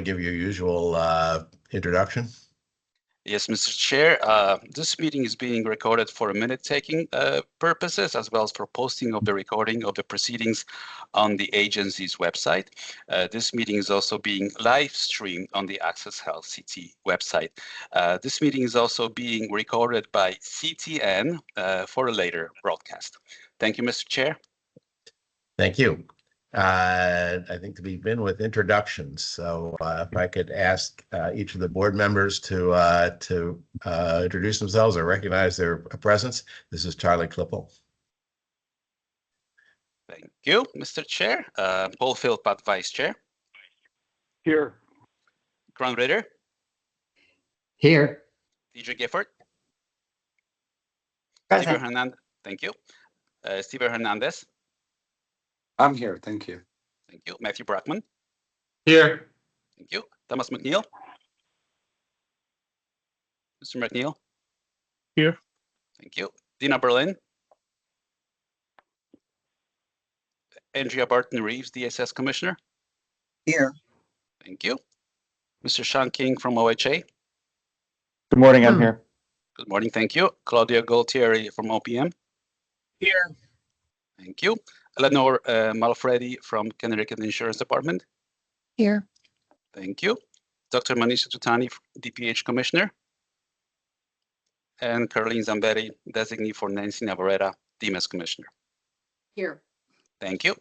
to give your usual introduction? Yes, Mr. Chair. This meeting is being recorded for minute-taking purposes, as well as for posting of the recording of the proceedings on the agency's website. This meeting is also being live streamed on the Access Health CT website. This meeting is also being recorded by CTN for a later broadcast. Thank you, Mr. Chair. Thank you. I think we've been with introductions, so if I could ask each of the board members to introduce themselves or recognize their presence. This is Charlie Klippel. Thank you, Mr. Chair. Paul Philpott, Vice Chair. Here. Grant Ritter. Here. DJ Gifford. Present. Steven Hernandez. Thank you. Steven Hernandez. I'm here. Thank you. Thank you. Matthew Brockman. Here. Thank you. Thomas McNeil. Mr. McNeil. Here. Thank you. Dina Berlin. Andrea Barton Reeves, DSS Commissioner. Here. Thank you. Mr. Sean King from OHA. Good morning, I'm here. Good morning. Thank you. Claudia Gualtieri from OPM. Here. Thank you. Eleanor Malfredi from Connecticut Insurance Department. Here. Thank you. Dr. Manisha Tutani, DPH Commissioner. And Caroline Zambetti, designee for Nancy Navarrete, DMS Commissioner. Here. Thank you.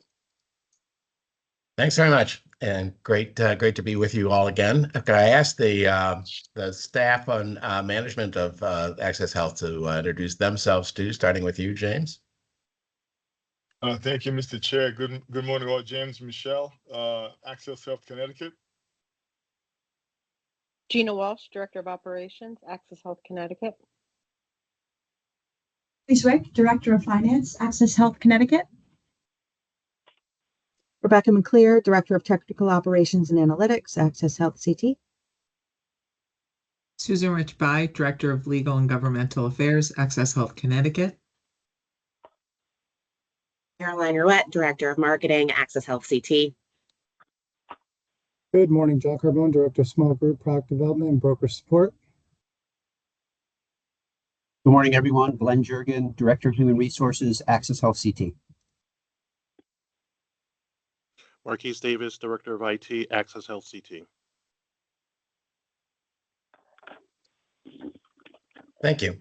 Thanks very much, and great to be with you all again. Could I ask the staff on management of Access Health to introduce themselves too, starting with you, James? Thank you, Mr. Chair. Good morning, all. James Michelle, Access Health Connecticut. Gina Walsh, Director of Operations, Access Health Connecticut. Lisa Rick, Director of Finance, Access Health Connecticut. Rebecca McClear, Director of Technical Operations and Analytics, Access Health CT. Susan Rich Bai, Director of Legal and Governmental Affairs, Access Health Connecticut. Caroline Ruette, Director of Marketing, Access Health CT. Good morning, John Carbone, Director of Small Group Product Development and Broker Support. Good morning, everyone. Glenn Jurgen, Director of Human Resources, Access Health CT. Marquise Davis, Director of IT, Access Health CT. Thank you.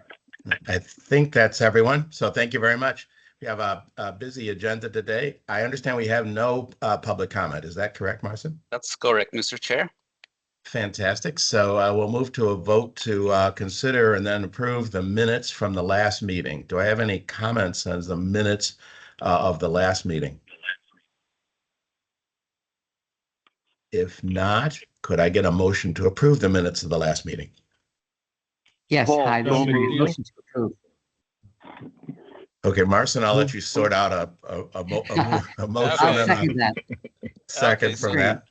I think that's everyone. So thank you very much. We have a busy agenda today. I understand we have no public comment. Is that correct, Marcin? That's correct, Mr. Chair. Fantastic. So we'll move to a vote to consider and then approve the minutes from the last meeting. Do I have any comments on the minutes of the last meeting? If not, could I get a motion to approve the minutes of the last meeting? Yes, I motion to approve. Okay, Marcin, I'll let you sort out a motion. I'll second that. Second Okay, from that.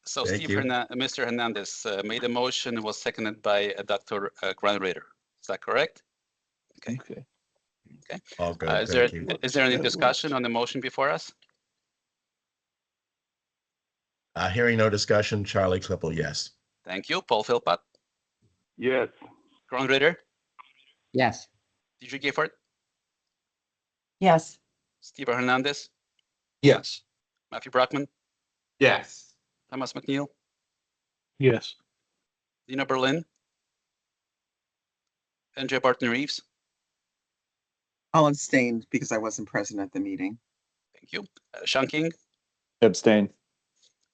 So Thank you. Mr. Hernandez made a motion, was seconded by Dr. Grant Ritter. Is that correct? Okay. Okay. All good. Is there any discussion on the motion before us? Hearing no discussion, Charlie Klippel, yes. Thank you. Paul Philpott. Yes. Grant Ritter. Yes. DJ Gifford. Yes. Steve Hernandez. Yes. Matthew Brockman. Yes. Thomas McNeil. Yes. Dina Berlin. Andrea Barton Reeves. I'll abstain because I wasn't present at the meeting. Thank you. Sean King. Abstain.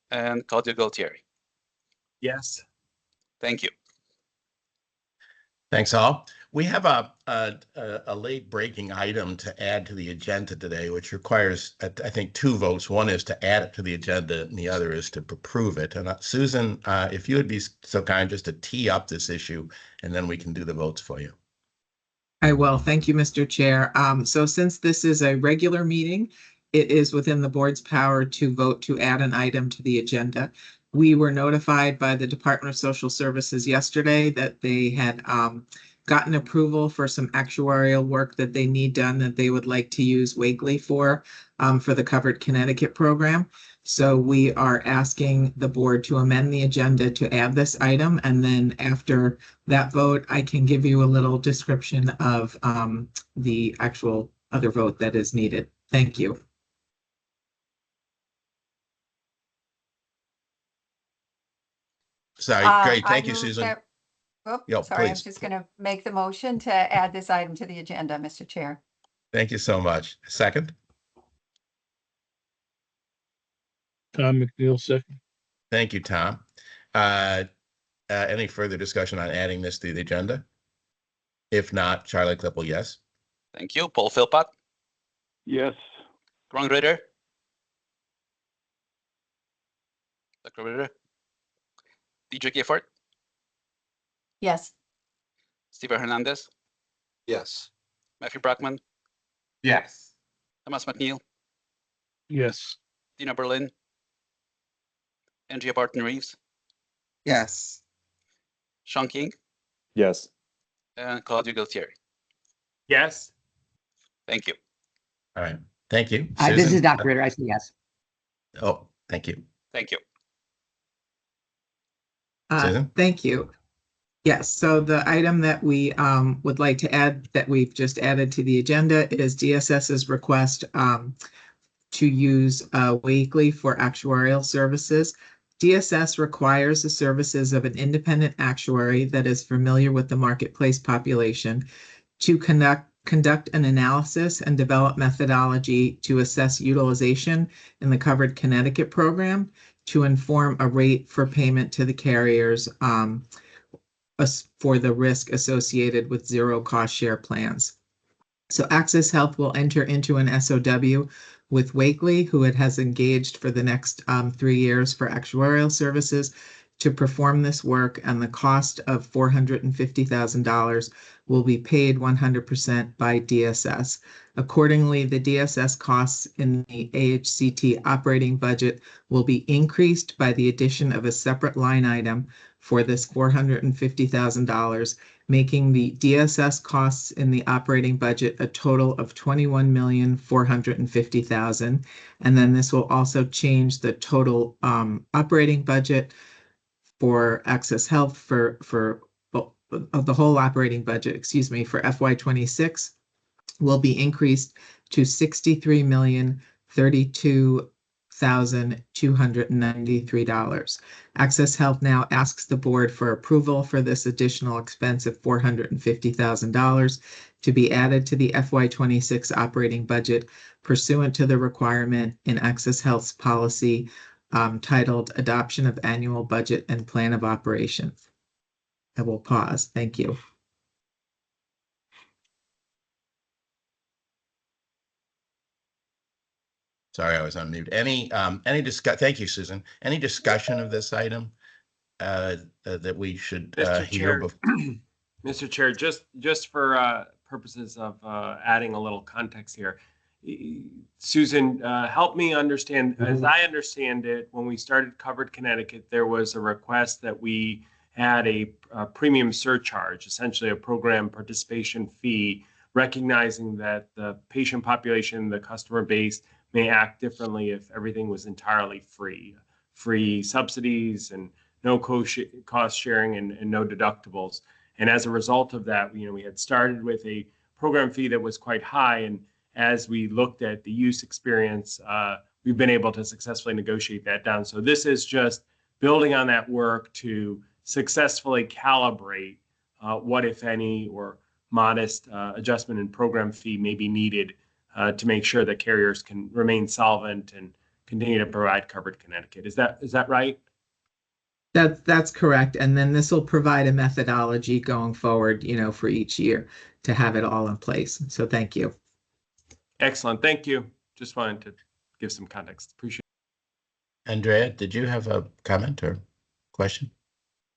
And Claudia Gualtieri. Yes. Thank you. Thanks all. We have a late breaking item to add to the agenda today, which requires, I think, 2 votes. One is to add it to the agenda and the other is to approve it. And Susan, if you would be so kind just to tee up this issue and then we can do the votes for you. I will. Thank you, Mr. Chair. So since this is a regular meeting, it is within the board's power to vote to add an item to the agenda. We were notified by the Department of Social Services yesterday that they had gotten approval for some actuarial work that they need done that they would like to use Wakely for the Covered Connecticut program. So we are asking the board to amend the agenda to add this item. And then after that vote, I can give you a little description of the actual other vote that is needed. Thank you. Sorry, great. Thank you, Susan. Sorry, please. I'm just going to make the motion to add this item to the agenda, Mr. Chair. Thank you so much. Second? Tom McNeil, second. Thank you, Tom. Any further discussion on adding this to the agenda? If not, Charlie Klippel, yes. Thank you. Paul Philpott, Yes. Ron Ritter. Dr. Ritter. Deidre Gifford, Yes. Steven Hernandez, Yes. Matthew Brockman, Yes. Thomas McNeil, Yes. Dina Berlin, Andrea Barton Reeves, Yes. Sean King, Yes. and Claudio Galtieri. Yes. Thank you. All right. Thank you. This Susan? is Dr. Ritter. I say yes. Oh, thank you. Thank you. Susan? Thank you. Yes, so the item that we would like to add that we've just added to the agenda is DSS's request to use Wakely for actuarial services. DSS requires the services of an independent actuary that is familiar with the marketplace population to conduct an analysis and develop methodology to assess utilization in the Covered Connecticut program to inform a rate for payment to the carriers for the risk associated with zero cost share plans. So Access Health will enter into an SOW with Wakely, who it has engaged for the next 3 years for actuarial services to perform this work, and the cost of $450,000 will be paid 100% by DSS. Accordingly, the DSS costs in the AHCT operating budget will be increased by the addition of a separate line item for this $450,000, making the DSS costs in the operating budget a total of $21,450,000. And then this will also change the total operating budget for Access Health for of the whole operating budget, for FY26 will be increased to $63,032,293. Access Health now asks the board for approval for this additional expense of $450,000 to be added to the FY26 operating budget pursuant to the requirement in Access Health's policy titled Adoption of Annual Budget and Plan of Operations. I will pause. Thank you. Sorry, I was on mute. Any thank you, Susan. Any discussion of this item that we should hear? Mr. Chair, just for purposes of adding a little context here, Susan, help me understand. As I understand it, when we started Covered Connecticut, there was a request that we had a premium surcharge, essentially a program participation fee, recognizing that the patient population, the customer base, may act differently if everything was entirely free subsidies and no cost sharing and no deductibles. And as a result of that, we had started with a program fee that was quite high. And as we looked at the use experience, we've been able to successfully negotiate that down. So this is just building on that work to successfully calibrate what, if any, or modest adjustment in program fee may be needed to make sure that carriers can remain solvent and continue to provide Covered Connecticut. Is that right? That's correct. And then this will provide a methodology going forward, for each year to have it all in place. So thank you. Excellent. Thank you. Just wanted to give some context. Appreciate it. Andrea, did you have a comment or question?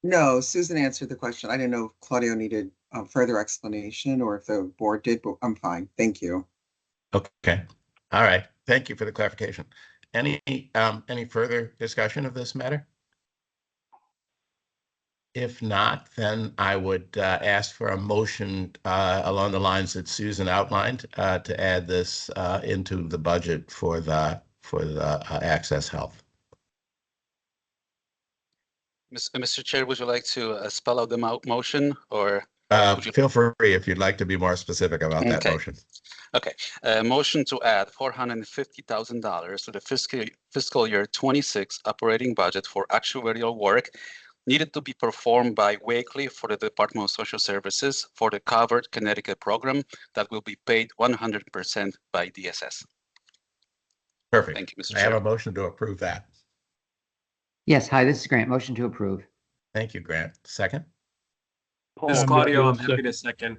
No, Susan answered the question. I didn't know if Claudio needed further explanation or if the board did, but I'm fine. Thank you. Okay. All right. Thank you for the clarification. Any further discussion of this matter? If not, then I would ask for a motion along the lines that Susan outlined to add this into the budget for the Access Health. Mr. Chair, would you like to spell out the motion or? would you- Feel free if you'd like to be more specific about that Okay. motion. Okay, motion to add $450,000 to the fiscal year 26 operating budget for actuarial work needed to be performed by Wakely for the Department of Social Services for the Covered Connecticut program that will be paid 100% by DSS. Perfect. Thank you, Mr. I have Chair. a motion to approve that. Yes, hi, this is Grant. Motion to approve. Thank you, Grant. Second? This is Claudio. I'm happy to second.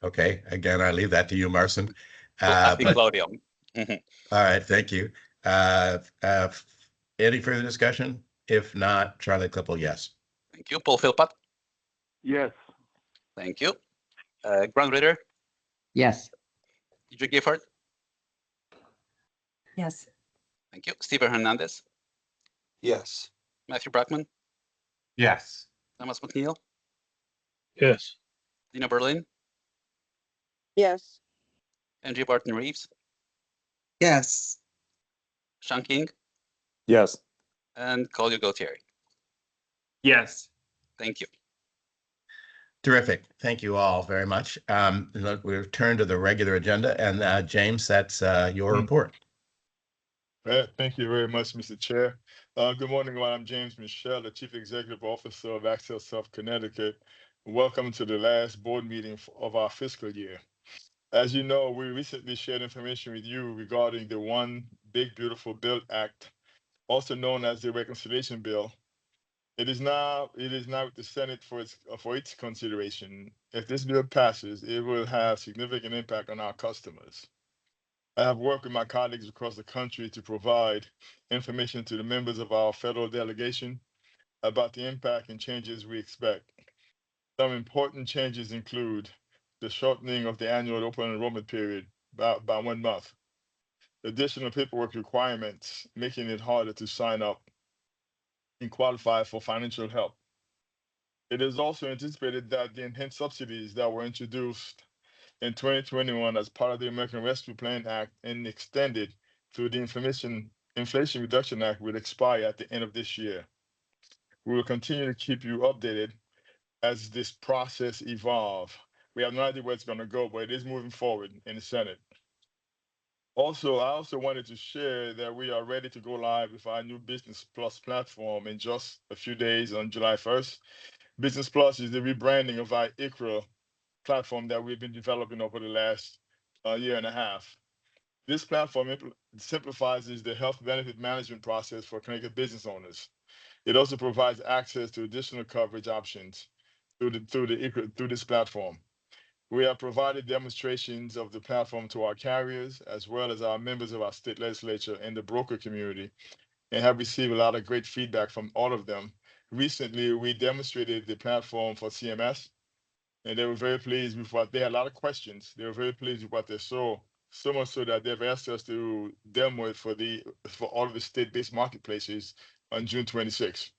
Okay, again, I leave that to you, Marcin. I think But- Claudio. Mhm. All right, thank you. Any further discussion? If not, Charlie Klippel, yes. Thank you. Paul Philpott. Yes. Thank you. Grant Ritter. Yes. Deidre Gifford. Yes. Thank you. Steven Hernandez. Yes. Matthew Brackman. Yes. Thomas McNeil. Yes. Dina Berlin. Yes. Angie Barton Reeves. Yes. Sean King. Yes. And Claudio Gautieri. Yes. Thank you. Terrific. Thank you all very much. Look, we return to the regular agenda, and James, that's your report. Thank you very much, Mr. Chair. Good morning, everyone. I'm James Michelle, the Chief Executive Officer of Access Health Connecticut. Welcome to the last board meeting of our fiscal year. As you know, we recently shared information with you regarding the One Big Beautiful Bill Act, also known as the Reconciliation Bill. It is now with the Senate for its consideration. If this bill passes, it will have significant impact on our customers. I have worked with my colleagues across the country to provide information to the members of our federal delegation about the impact and changes we expect. Some important changes include the shortening of the annual open enrollment period by 1 month, additional paperwork requirements, making it harder to sign up and qualify for financial help. It is also anticipated that the enhanced subsidies that were introduced in 2021 as part of the American Rescue Plan Act and extended through the Inflation Reduction Act will expire at the end of this year. We will continue to keep you updated as this process evolves. We have no idea where it's going to go, but it is moving forward in the Senate. I also wanted to share that we are ready to go live with our new Business Plus platform in just a few days on July 1st. Business Plus is the rebranding of our ICRA platform that we've been developing over the last year and a half. This platform simplifies the health benefit management process for Connecticut business owners. It also provides access to additional coverage options through this platform. We have provided demonstrations of the platform to our carriers, as well as our members of our state legislature and the broker community, and have received a lot of great feedback from all of them. Recently, we demonstrated the platform for CMS, and they were very pleased with what they had. A lot of questions. They were very pleased with what they saw, so much so that they've asked us to demo it for all of the state-based marketplaces on June 26th.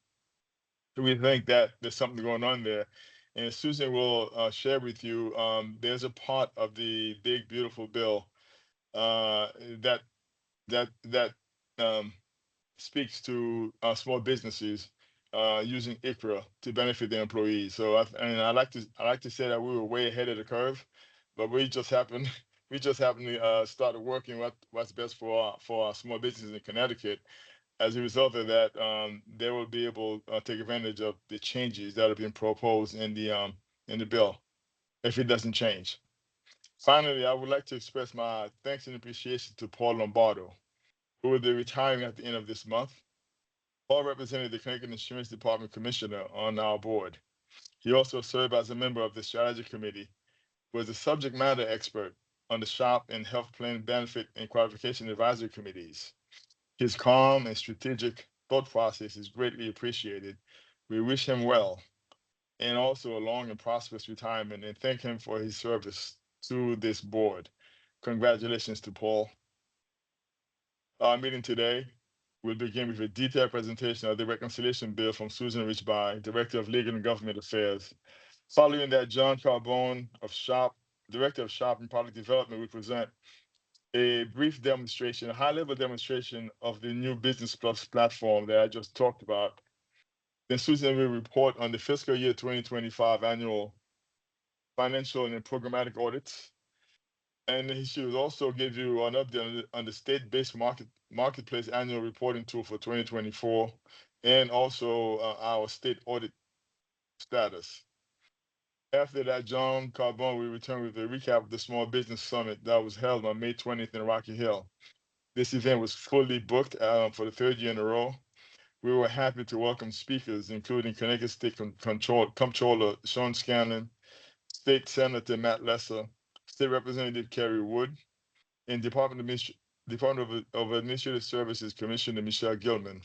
So we think that there's something going on there. And Susan will share with you, there's a part of the big, beautiful bill that speaks to small businesses using ICRA to benefit their employees. So I like to say that we were way ahead of the curve, but we just happened to start working what's best for our small businesses in Connecticut. As a result of that, they will be able to take advantage of the changes that have been proposed in the bill, if it doesn't change. Finally, I would like to express my thanks and appreciation to Paul Lombardo, who will be retiring at the end of this month. Paul represented the Connecticut Insurance Department Commissioner on our board. He also served as a member of the Strategy Committee, was a subject matter expert on the SHOP and Health Plan Benefit and Qualification Advisory Committees. His calm and strategic thought process is greatly appreciated. We wish him well, and also a long and prosperous retirement, and thank him for his service to this board. Congratulations to Paul. Our meeting today will begin with a detailed presentation of the reconciliation bill from Susan Richby, Director of Legal and Government Affairs. Following that, John Carbone of SHOP, Director of SHOP and Product Development, will present a brief demonstration, a high-level demonstration of the new Business Plus platform that I just talked about. Then Susan will report on the fiscal year 2025 annual financial and programmatic audits. And she will also give you an update on the state-based marketplace annual reporting tool for 2024, and also our state audit status. After that, John Carbone will return with a recap of the Small Business Summit that was held on May 20th in Rocky Hill. This event was fully booked for the third year in a row. We were happy to welcome speakers, including Connecticut State Comptroller Sean Scanlon, State Senator Matt Lesser, State Representative Kerry Wood, and Department of Administrative Services Commissioner Michelle Gilman.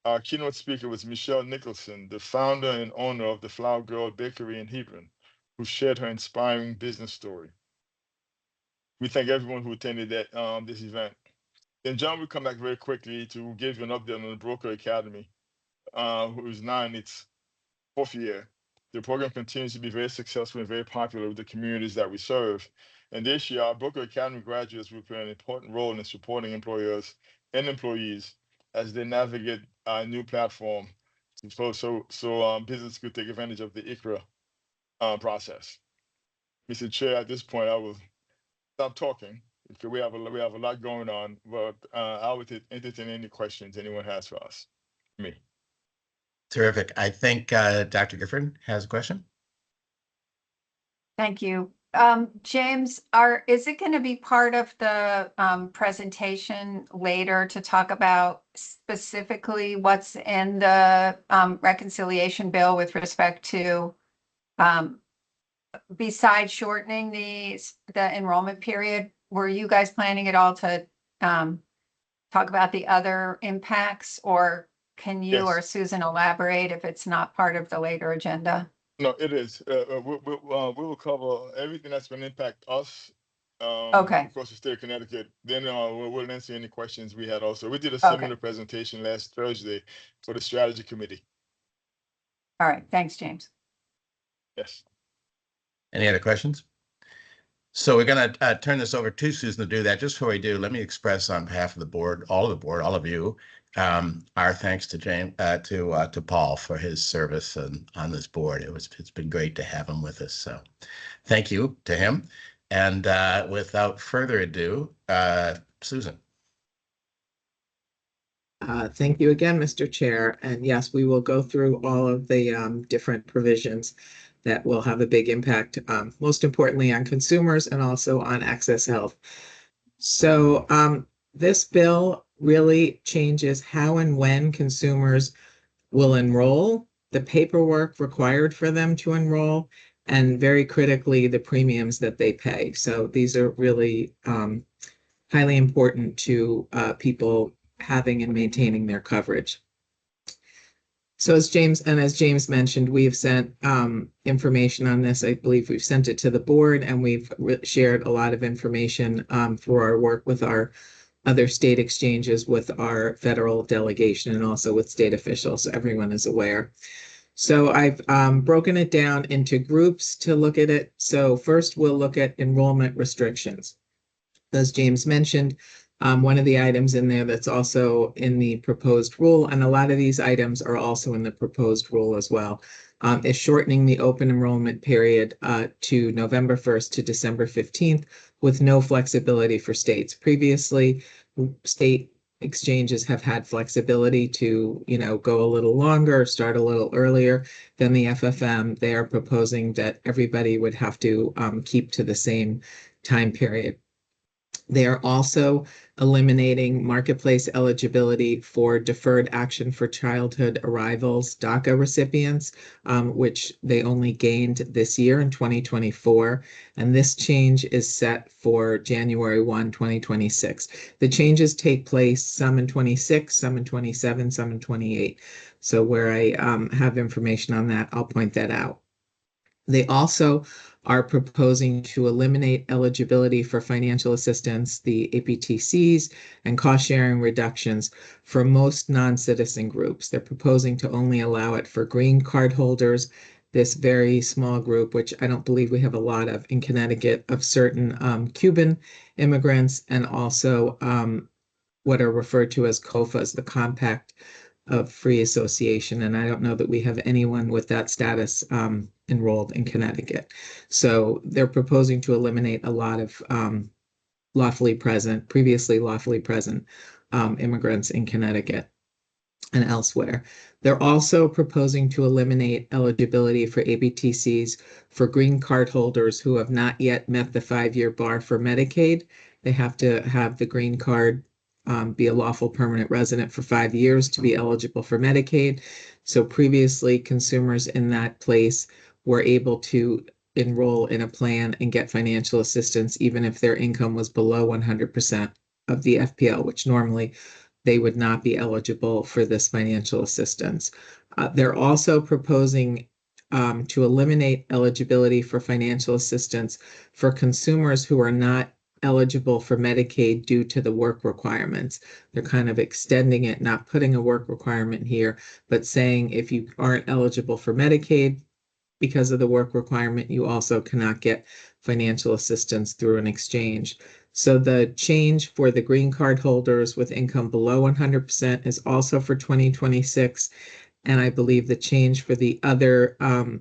Our keynote speaker was Michelle Nicholson, the founder and owner of the Flower Girl Bakery in Hebron, who shared her inspiring business story. We thank everyone who attended this event. Then John will come back very quickly to give you an update on the Broker Academy, who is now in its 4th year. The program continues to be very successful and very popular with the communities that we serve. And this year, our Broker Academy graduates will play an important role in supporting employers and employees as they navigate our new platform, so business could take advantage of the ICRA process. Mr. Chair, at this point, I will stop talking because we have a lot going on, but I would entertain any questions anyone has for us. Me. Terrific. I think Dr. Gifford has a question. Thank you. James, is it going to be part of the presentation later to talk about specifically what's in the reconciliation bill with respect to, besides shortening the enrollment period? Were you guys planning at all to talk about the other impacts, or can you or Susan elaborate if it's not part of the later agenda? No, it is. We will cover everything that's going to impact us across the state of Connecticut. Then we'll answer any questions we had also. We did a similar presentation last Thursday for the strategy committee. All right. Thanks, James. Yes. Any other questions? So we're going to turn this over to Susan to do that. Just before we do, let me express on behalf of the board, all of you, our thanks to James, to Paul for his service on this board. It's been great to have him with us. So thank you to him. And without further ado, Susan. Thank you again, Mr. Chair. And yes, we will go through all of the different provisions that will have a big impact, most importantly on consumers and also on Access Health. So this bill really changes how and when consumers will enroll, the paperwork required for them to enroll, and very critically, the premiums that they pay. So these are really highly important to people having and maintaining their coverage. So as James mentioned, we've sent information on this. I believe we've sent it to the board, and we've shared a lot of information for our work with our other state exchanges, with our federal delegation, and also with state officials, so everyone is aware. So I've broken it down into groups to look at it. So first we'll look at enrollment restrictions. As James mentioned, one of the items in there that's also in the proposed rule, and a lot of these items are also in the proposed rule as well, is shortening the open enrollment period to November 1st to December 15th with no flexibility for states. Previously, state exchanges have had flexibility to, go a little longer, start a little earlier than the FFM. They are proposing that everybody would have to keep to the same time period. They are also eliminating marketplace eligibility for deferred action for childhood arrivals DACA recipients, which they only gained this year in 2024. And this change is set for January 1, 2026. The changes take place some in 26, some in 27, some in 28. So where I have information on that, I'll point that out. They also are proposing to eliminate eligibility for financial assistance, the APTCs, and cost-sharing reductions for most non-citizen groups. They're proposing to only allow it for green card holders, this very small group, which I don't believe we have a lot of in Connecticut, of certain Cuban immigrants, and also what are referred to as COFAs, the Compact of free association. And I don't know that we have anyone with that status enrolled in Connecticut. So they're proposing to eliminate a lot of previously lawfully present immigrants in Connecticut and elsewhere. They're also proposing to eliminate eligibility for APTCs for green card holders who have not yet met the 5-year bar for Medicaid. They have to have the green card, be a lawful permanent resident for 5 years to be eligible for Medicaid. So previously, consumers in that place were able to enroll in a plan and get financial assistance even if their income was below 100% of the FPL, which normally they would not be eligible for this financial assistance. They're also proposing to eliminate eligibility for financial assistance for consumers who are not eligible for Medicaid due to the work requirements. They're kind of extending it, not putting a work requirement here, but saying if you aren't eligible for Medicaid because of the work requirement, you also cannot get financial assistance through an exchange. So the change for the green card holders with income below 100% is also for 2026. And I believe the change for the other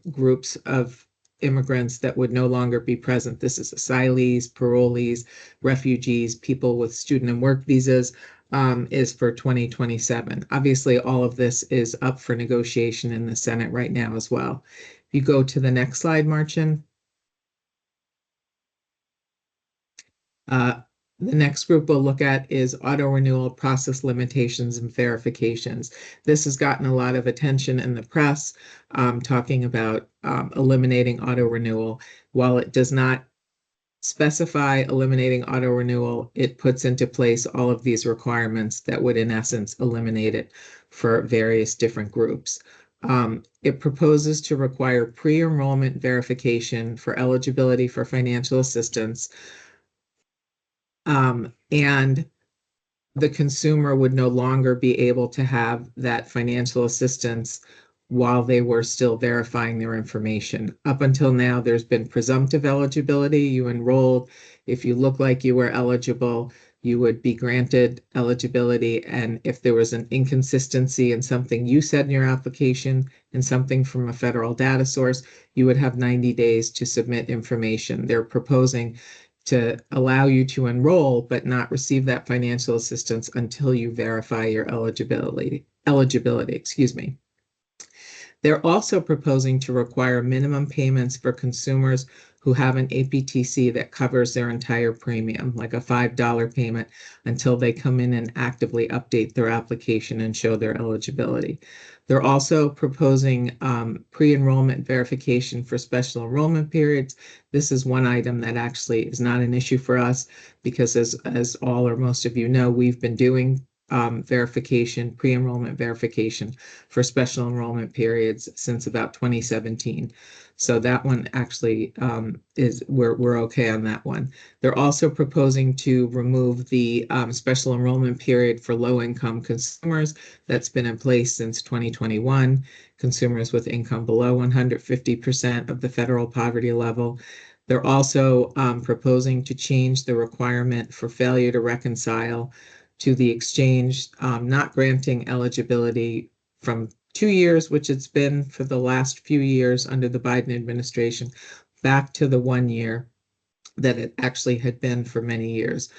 groups of immigrants that would no longer be present, this is asylees, parolees, refugees, people with student and work visas, is for 2027. Obviously, all of this is up for negotiation in the Senate right now as well. If you go to the next slide, Marcin. The next group we'll look at is auto renewal process limitations and verifications. This has gotten a lot of attention in the press, talking about eliminating auto renewal. While it does not specify eliminating auto renewal, it puts into place all of these requirements that would in essence eliminate it for various different groups. It proposes to require pre-enrollment verification for eligibility for financial assistance. And the consumer would no longer be able to have that financial assistance while they were still verifying their information. Up until now, there's been presumptive eligibility. You enrolled. If you look like you were eligible, you would be granted eligibility. And if there was an inconsistency in something you said in your application and something from a federal data source, you would have 90 days to submit information. They're proposing to allow you to enroll but not receive that financial assistance until you verify your eligibility, excuse me. They're also proposing to require minimum payments for consumers who have an APTC that covers their entire premium, like a $5 payment, until they come in and actively update their application and show their eligibility. They're also proposing pre-enrollment verification for special enrollment periods. This is one item that actually is not an issue for us because as all or most of you know, we've been doing pre-enrollment verification for special enrollment periods since about 2017. So that one actually we're okay on that one. They're also proposing to remove the special enrollment period for low-income consumers that's been in place since 2021. Consumers with income below 150% of the federal poverty level. They're also proposing to change the requirement for failure to reconcile to the exchange, not granting eligibility from 2 years, which it's been for the last few years under the Biden administration, back to the 1 year that it actually had been for many years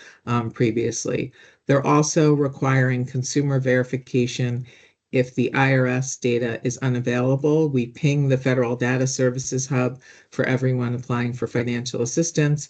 previously. They're also requiring consumer verification if the IRS data is unavailable. We ping the Federal Data Services Hub for everyone applying for financial assistance.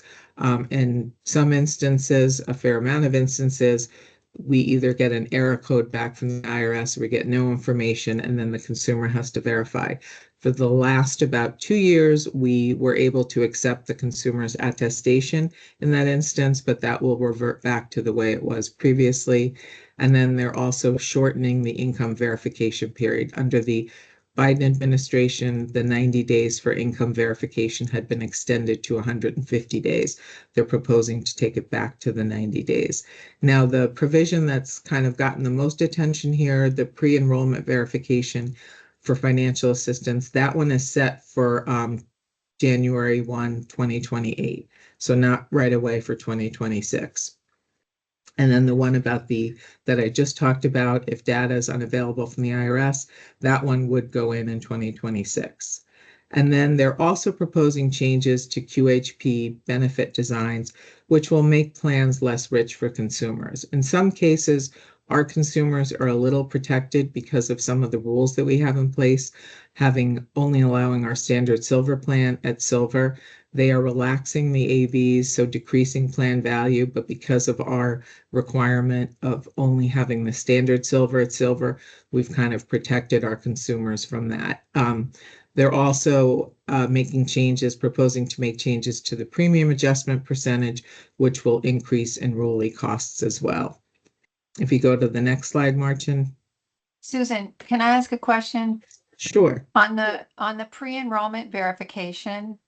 In some instances, a fair amount of instances, we either get an error code back from the IRS or we get no information, and then the consumer has to verify. For the last about 2 years, we were able to accept the consumer's attestation in that instance, but that will revert back to the way it was previously. And then they're also shortening the income verification period. Under the Biden administration, the 90 days for income verification had been extended to 150 days. They're proposing to take it back to the 90 days. Now, the provision that's kind of gotten the most attention here, the pre-enrollment verification for financial assistance, that one is set for January 1, 2028. So not right away for 2026. And then the one about that I just talked about, if data is unavailable from the IRS, that one would go in 2026. And then they're also proposing changes to QHP benefit designs, which will make plans less rich for consumers. In some cases, our consumers are a little protected because of some of the rules that we have in place, only allowing our standard silver plan at silver. They are relaxing the AVs, so decreasing plan value, but because of our requirement of only having the standard silver at silver, we've kind of protected our consumers from that. They're also proposing to make changes to the premium adjustment percentage, which will increase enrollee costs as well. If you go to the next slide, Martin. Susan, can I ask a question? Sure. On the pre-enrollment verification,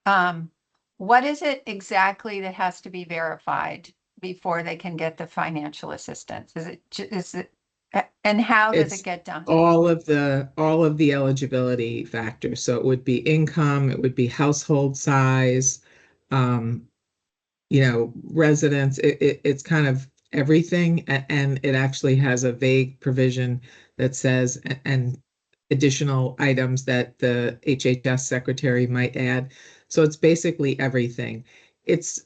what is it exactly that has to be verified before they can get the financial assistance? And how does it get done? All of the eligibility factors. So it would be income, it would be household size, residence. It's kind of everything, and it actually has a vague provision that says and additional items that the HHS secretary might add. So it's basically everything.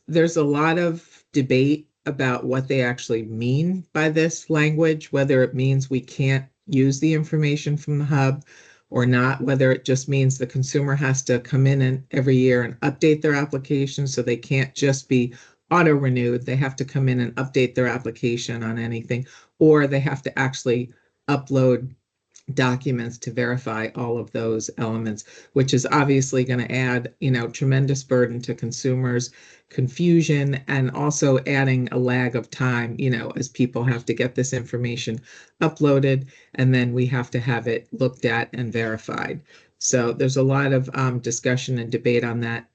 There's a lot of debate about what they actually mean by this language, whether it means we can't use the information from the hub or not, whether it just means the consumer has to come in every year and update their application, so they can't just be auto-renewed. They have to come in and update their application on anything, or they have to actually upload documents to verify all of those elements, which is obviously going to add, tremendous burden to consumers, confusion, and also adding a lag of time, as people have to get this information uploaded, and then we have to have it looked at and verified. So there's a lot of discussion and debate on that.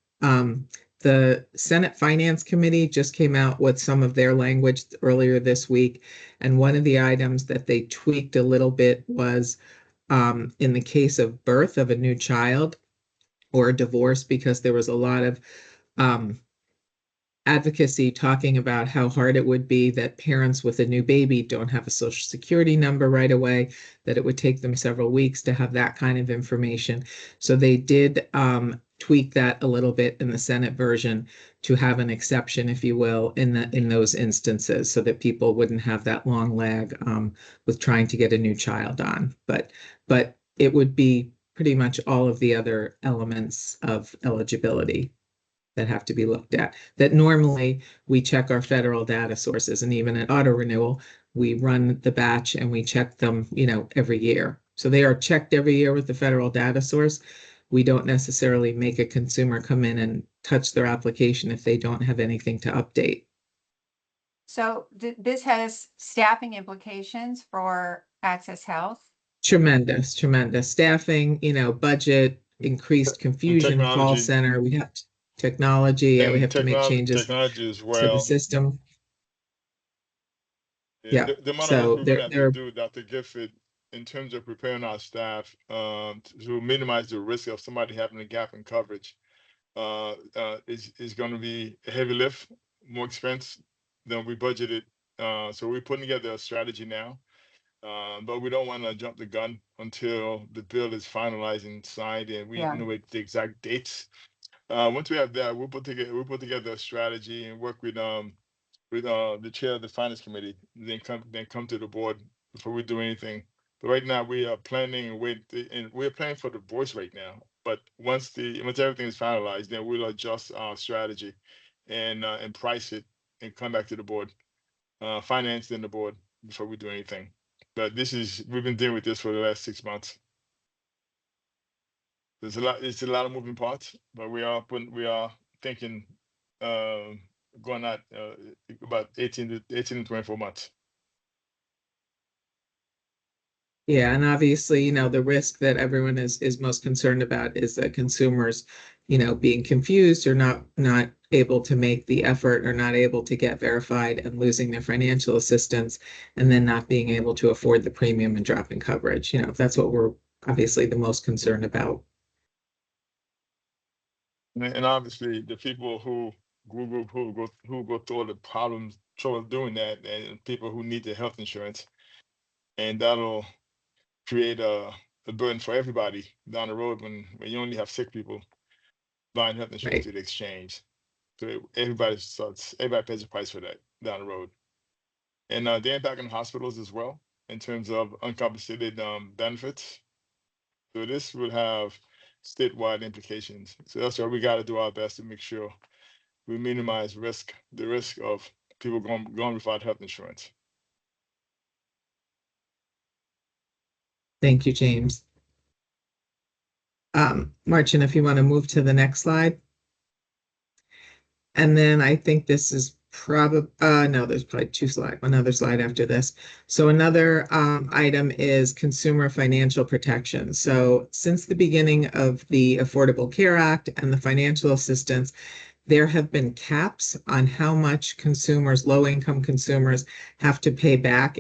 The Senate Finance Committee just came out with some of their language earlier this week, and one of the items that they tweaked a little bit was in the case of birth of a new child or a divorce, because there was a lot of advocacy talking about how hard it would be that parents with a new baby don't have a Social Security number right away, that it would take them several weeks to have that kind of information. So they did tweak that a little bit in the Senate version to have an exception, if you will, in those instances, so that people wouldn't have that long lag with trying to get a new child on. But it would be pretty much all of the other elements of eligibility that have to be looked at. That normally we check our federal data sources, and even at auto renewal, we run the batch and we check them, every year. So they are checked every year with the federal data source. We don't necessarily make a consumer come in and touch their application if they don't have anything to update. So this has staffing implications for Access Health? Tremendous staffing, budget, increased confusion, call center. We have technology, and we have to make changes to the system. Yeah. The amount of work we have to do, Dr. Gifford, in terms of preparing our staff to minimize the risk of somebody having a gap in coverage is going to be a heavy lift, more expense than we budgeted. So we're putting together a strategy now, but we don't want to jump the gun until the bill is finalized and signed and we know the exact dates. Once we have that, we'll put together a strategy and work with the chair of the finance committee, then come to the board before we do anything. But right now we are planning and we're planning for the voice right now. But once everything is finalized, then we'll adjust our strategy and price it and come back to the board, finance then the board before we do anything. But we've been dealing with this for the last 6 months. It's a lot of moving parts, but we are thinking going out about 18 to 24 months. Yeah, and obviously, the risk that everyone is most concerned about is that consumers, being confused or not able to make the effort or not able to get verified and losing their financial assistance, and then not being able to afford the premium and dropping coverage. That's what we're obviously the most concerned about. And obviously, the people who group who will go through all the problems, trouble doing that, and people who need their health insurance, and that'll create a burden for everybody down the road when you only have sick people buying health insurance through the exchange. So everybody pays the price for that down the road. And the impact on hospitals as well in terms of uncompensated benefits. So this will have statewide implications. So that's why we got to do our best to make sure we minimize the risk of people going without health insurance. Thank you, James. Marcin, if you want to move to the next slide. And then I think this is probably, no, there's probably another slide after this. So another item is consumer financial protection. So since the beginning of the Affordable Care Act and the financial assistance, there have been caps on how much consumers, low-income consumers, have to pay back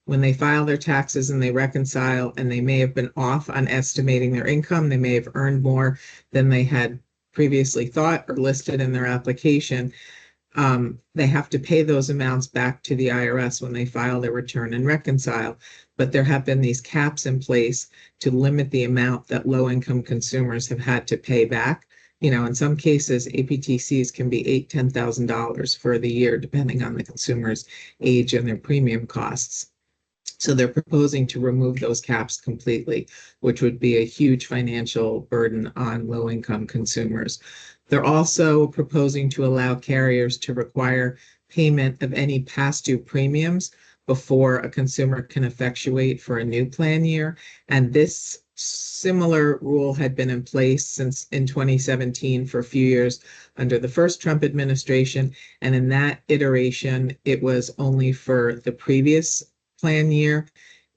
when they file their taxes and they reconcile, and they may have been off on estimating their income. They may have earned more than they had previously thought or listed in their application. They have to pay those amounts back to the IRS when they file their return and reconcile. But there have been these caps in place to limit the amount that low-income consumers have had to pay back. You know, in some cases, APTCs can be $8,000, $10,000 for the year, depending on the consumer's age and their premium costs. So they're proposing to remove those caps completely, which would be a huge financial burden on low-income consumers. They're also proposing to allow carriers to require payment of any past due premiums before a consumer can effectuate for a new plan year. And this similar rule had been in place since in 2017 for a few years under the first Trump administration. And in that iteration, it was only for the previous plan year.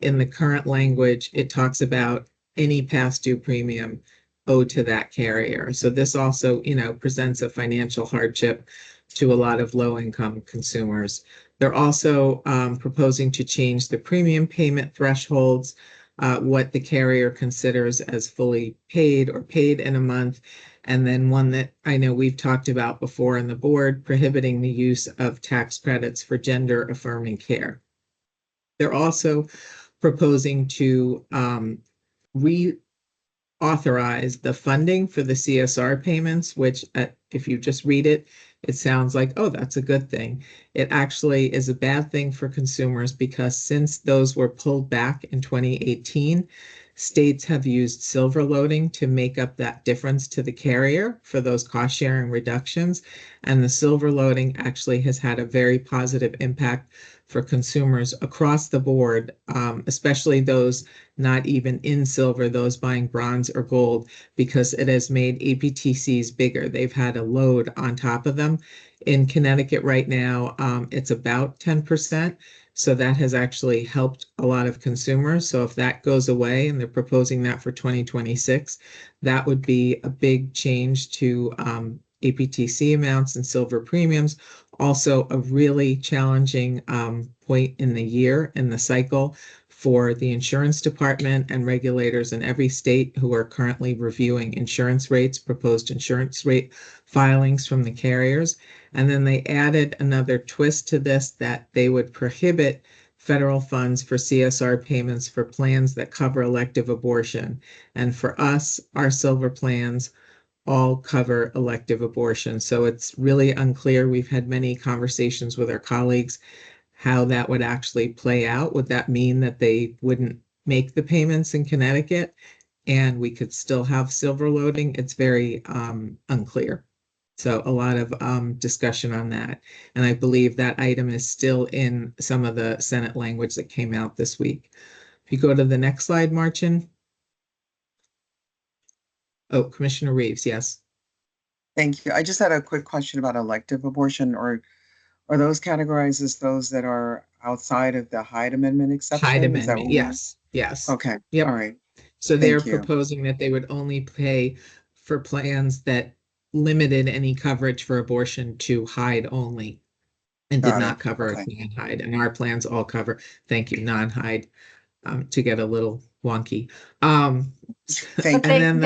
In the current language, it talks about any past due premium owed to that carrier. So this also, presents a financial hardship to a lot of low-income consumers. They're also proposing to change the premium payment thresholds, what the carrier considers as fully paid or paid in a month. And then one that I know we've talked about before in the board, prohibiting the use of tax credits for gender-affirming care. They're also proposing to reauthorize the funding for the CSR payments, which if you just read it, it sounds like, oh, that's a good thing. It actually is a bad thing for consumers because since those were pulled back in 2018, states have used silver loading to make up that difference to the carrier for those cost sharing reductions. And the silver loading actually has had a very positive impact for consumers across the board, especially those not even in silver, those buying bronze or gold, because it has made APTCs bigger. They've had a load on top of them. In Connecticut right now, it's about 10%. So that has actually helped a lot of consumers. So if that goes away, and they're proposing that for 2026, that would be a big change to APTC amounts and silver premiums. Also a really challenging point in the year, in the cycle, for the insurance department and regulators in every state who are currently reviewing insurance rates, proposed insurance rate filings from the carriers. And then they added another twist to this, that they would prohibit federal funds for CSR payments for plans that cover elective abortion. And for us, our silver plans all cover elective abortion. So it's really unclear. We've had many conversations with our colleagues how that would actually play out. Would that mean that they wouldn't make the payments in Connecticut and we could still have silver loading? It's very unclear. So a lot of discussion on that. And I believe that item is still in some of the Senate language that came out this week. If you go to the next slide, Marcin. Oh, Commissioner Reeves, yes. Thank you. I just had a quick question about elective abortion, or are those categorized as those that are outside of the Hyde Amendment exception? Hyde Amendment, yes, yes. Okay, yep. All right. So they're proposing that they would only pay for plans that limited any coverage for abortion to Hyde only and did not cover non-Hyde. And our plans all cover, thank you, non-Hyde, to get a little wonky. But they cover them,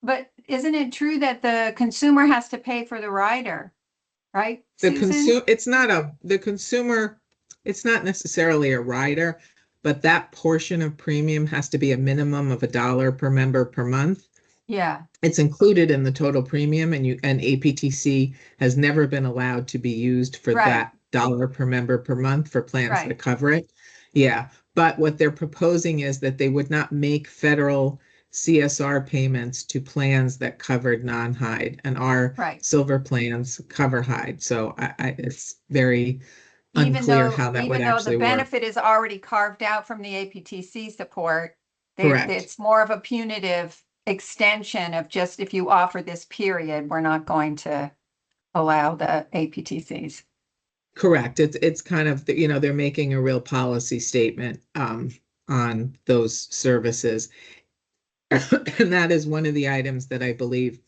but isn't it true that the consumer has to pay for the rider, right? The Susan? consumer, it's not necessarily a rider, but that portion of premium has to be a minimum of $1 per member per month. Yeah, It's included in the total premium, and APTC has never been allowed to be used for Right. that $1 per member per month for plans Right. that cover it. Yeah, but what they're proposing is that they would not make federal CSR payments to plans that covered non-Hyde, and our right. silver plans cover Hyde. So it's very Even unclear though, how that would even though actually the work. benefit is already carved out from the APTC support, Correct. it's more of a punitive extension of just if you offer this period, we're not going to allow the APTCs. Correct. It's kind of, they're making a real policy statement on those services. And that is one of the items that I believe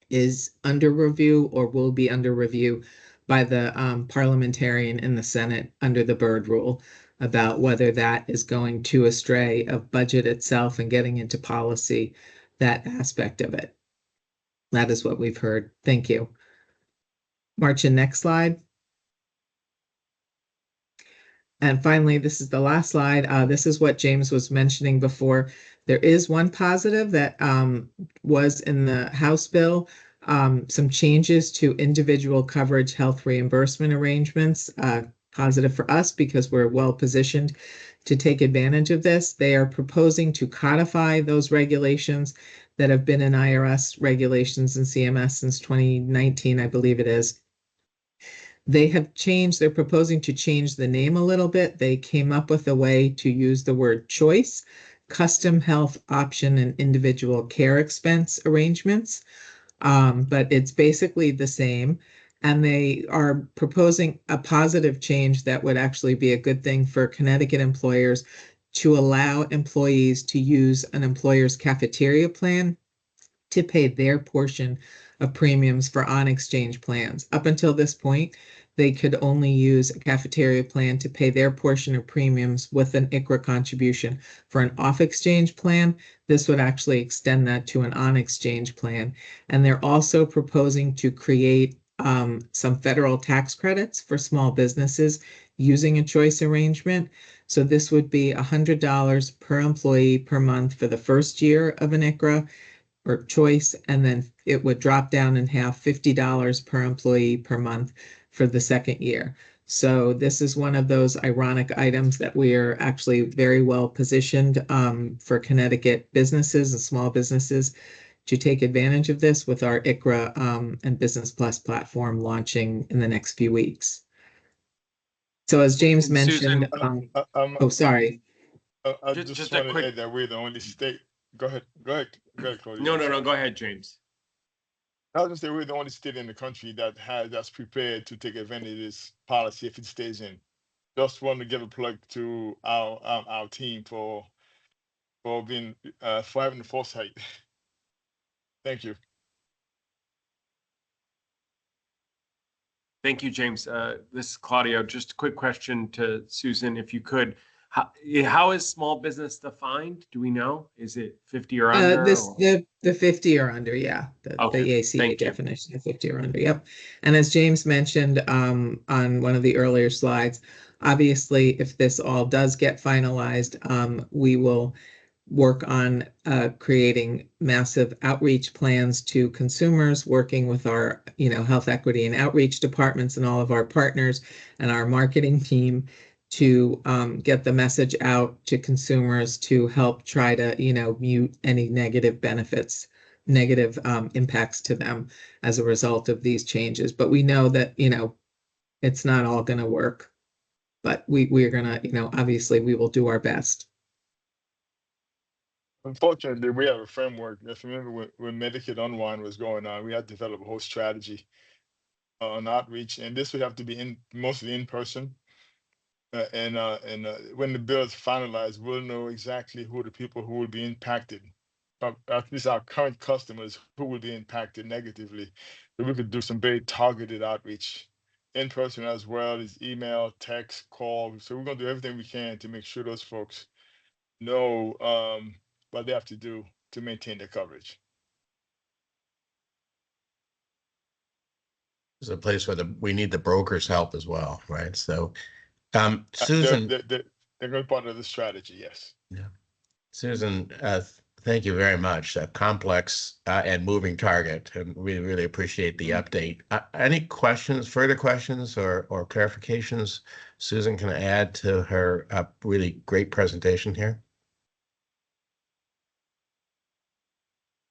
is under review or will be under review by the parliamentarian in the Senate under the Byrd Rule, about whether that is going to astray of budget itself and getting into policy, that aspect of it. That is what we've heard. Thank you. Marcia, next slide. And finally, this is the last slide. This is what James was mentioning before. There is one positive that was in the House bill, some changes to individual coverage health reimbursement arrangements. Positive for us because we're well positioned to take advantage of this. They are proposing to codify those regulations that have been in IRS regulations and CMS since 2019, I believe it is. They're proposing to change the name a little bit. They came up with a way to use the word choice, custom health option, and individual care expense arrangements. But it's basically the same. And they are proposing a positive change that would actually be a good thing for Connecticut employers, to allow employees to use an employer's cafeteria plan to pay their portion of premiums for on-exchange plans. Up until this point, they could only use a cafeteria plan to pay their portion of premiums with an ICHRA contribution. For an off-exchange plan, this would actually extend that to an on-exchange plan. And they're also proposing to create some federal tax credits for small businesses using a choice arrangement. So this would be $100 per employee per month for the first year of an ICHRA or choice, and then it would drop down in half, $50 per employee per month for the second year. So this is one of those ironic items that we are actually very well positioned for Connecticut businesses and small businesses to take advantage of this with our ICHRA and Business Plus platform launching in the next few weeks. So as James mentioned, sorry. I just want to add that we're the only state. Go ahead, Claudia. No, go ahead, James. I was just say we're the only state in the country that's prepared to take advantage of this policy if it stays in. Just want to give a plug to our team for being for having the foresight. Thank you. Thank you, James. This is Claudio. Just a quick question to Susan, if you could. How is small business defined? Do we know? Is it 50 or under? The 50 or under, yeah. The ACA definition of 50 or under, yep. And as James mentioned on one of the earlier slides, obviously, if this all does get finalized, we will work on creating massive outreach plans to consumers, working with our health equity and outreach departments and all of our partners and our marketing team to get the message out to consumers to help try to mute any negative impacts to them as a result of these changes. But we know that it's not all going to work, but we're going to obviously we will do our best. Unfortunately, we have a framework. If you remember when Medicaid Unwind was going on, we had to develop a whole strategy on outreach, and this would have to be mostly in person. And when the bill is finalized, we'll know exactly who the people who will be impacted, at least our current customers who will be impacted negatively. So we could do some very targeted outreach in person as well as email, text, call. So we're going to do everything we can to make sure those folks know what they have to do to maintain their coverage. is a place where we need the brokers' help as well, right? So, Susan, they're good part of the strategy. Yes. yeah, Susan, thank you very much. A complex and moving target, and we really appreciate the update. Any questions, further questions, or clarifications Susan can add to her really great presentation here?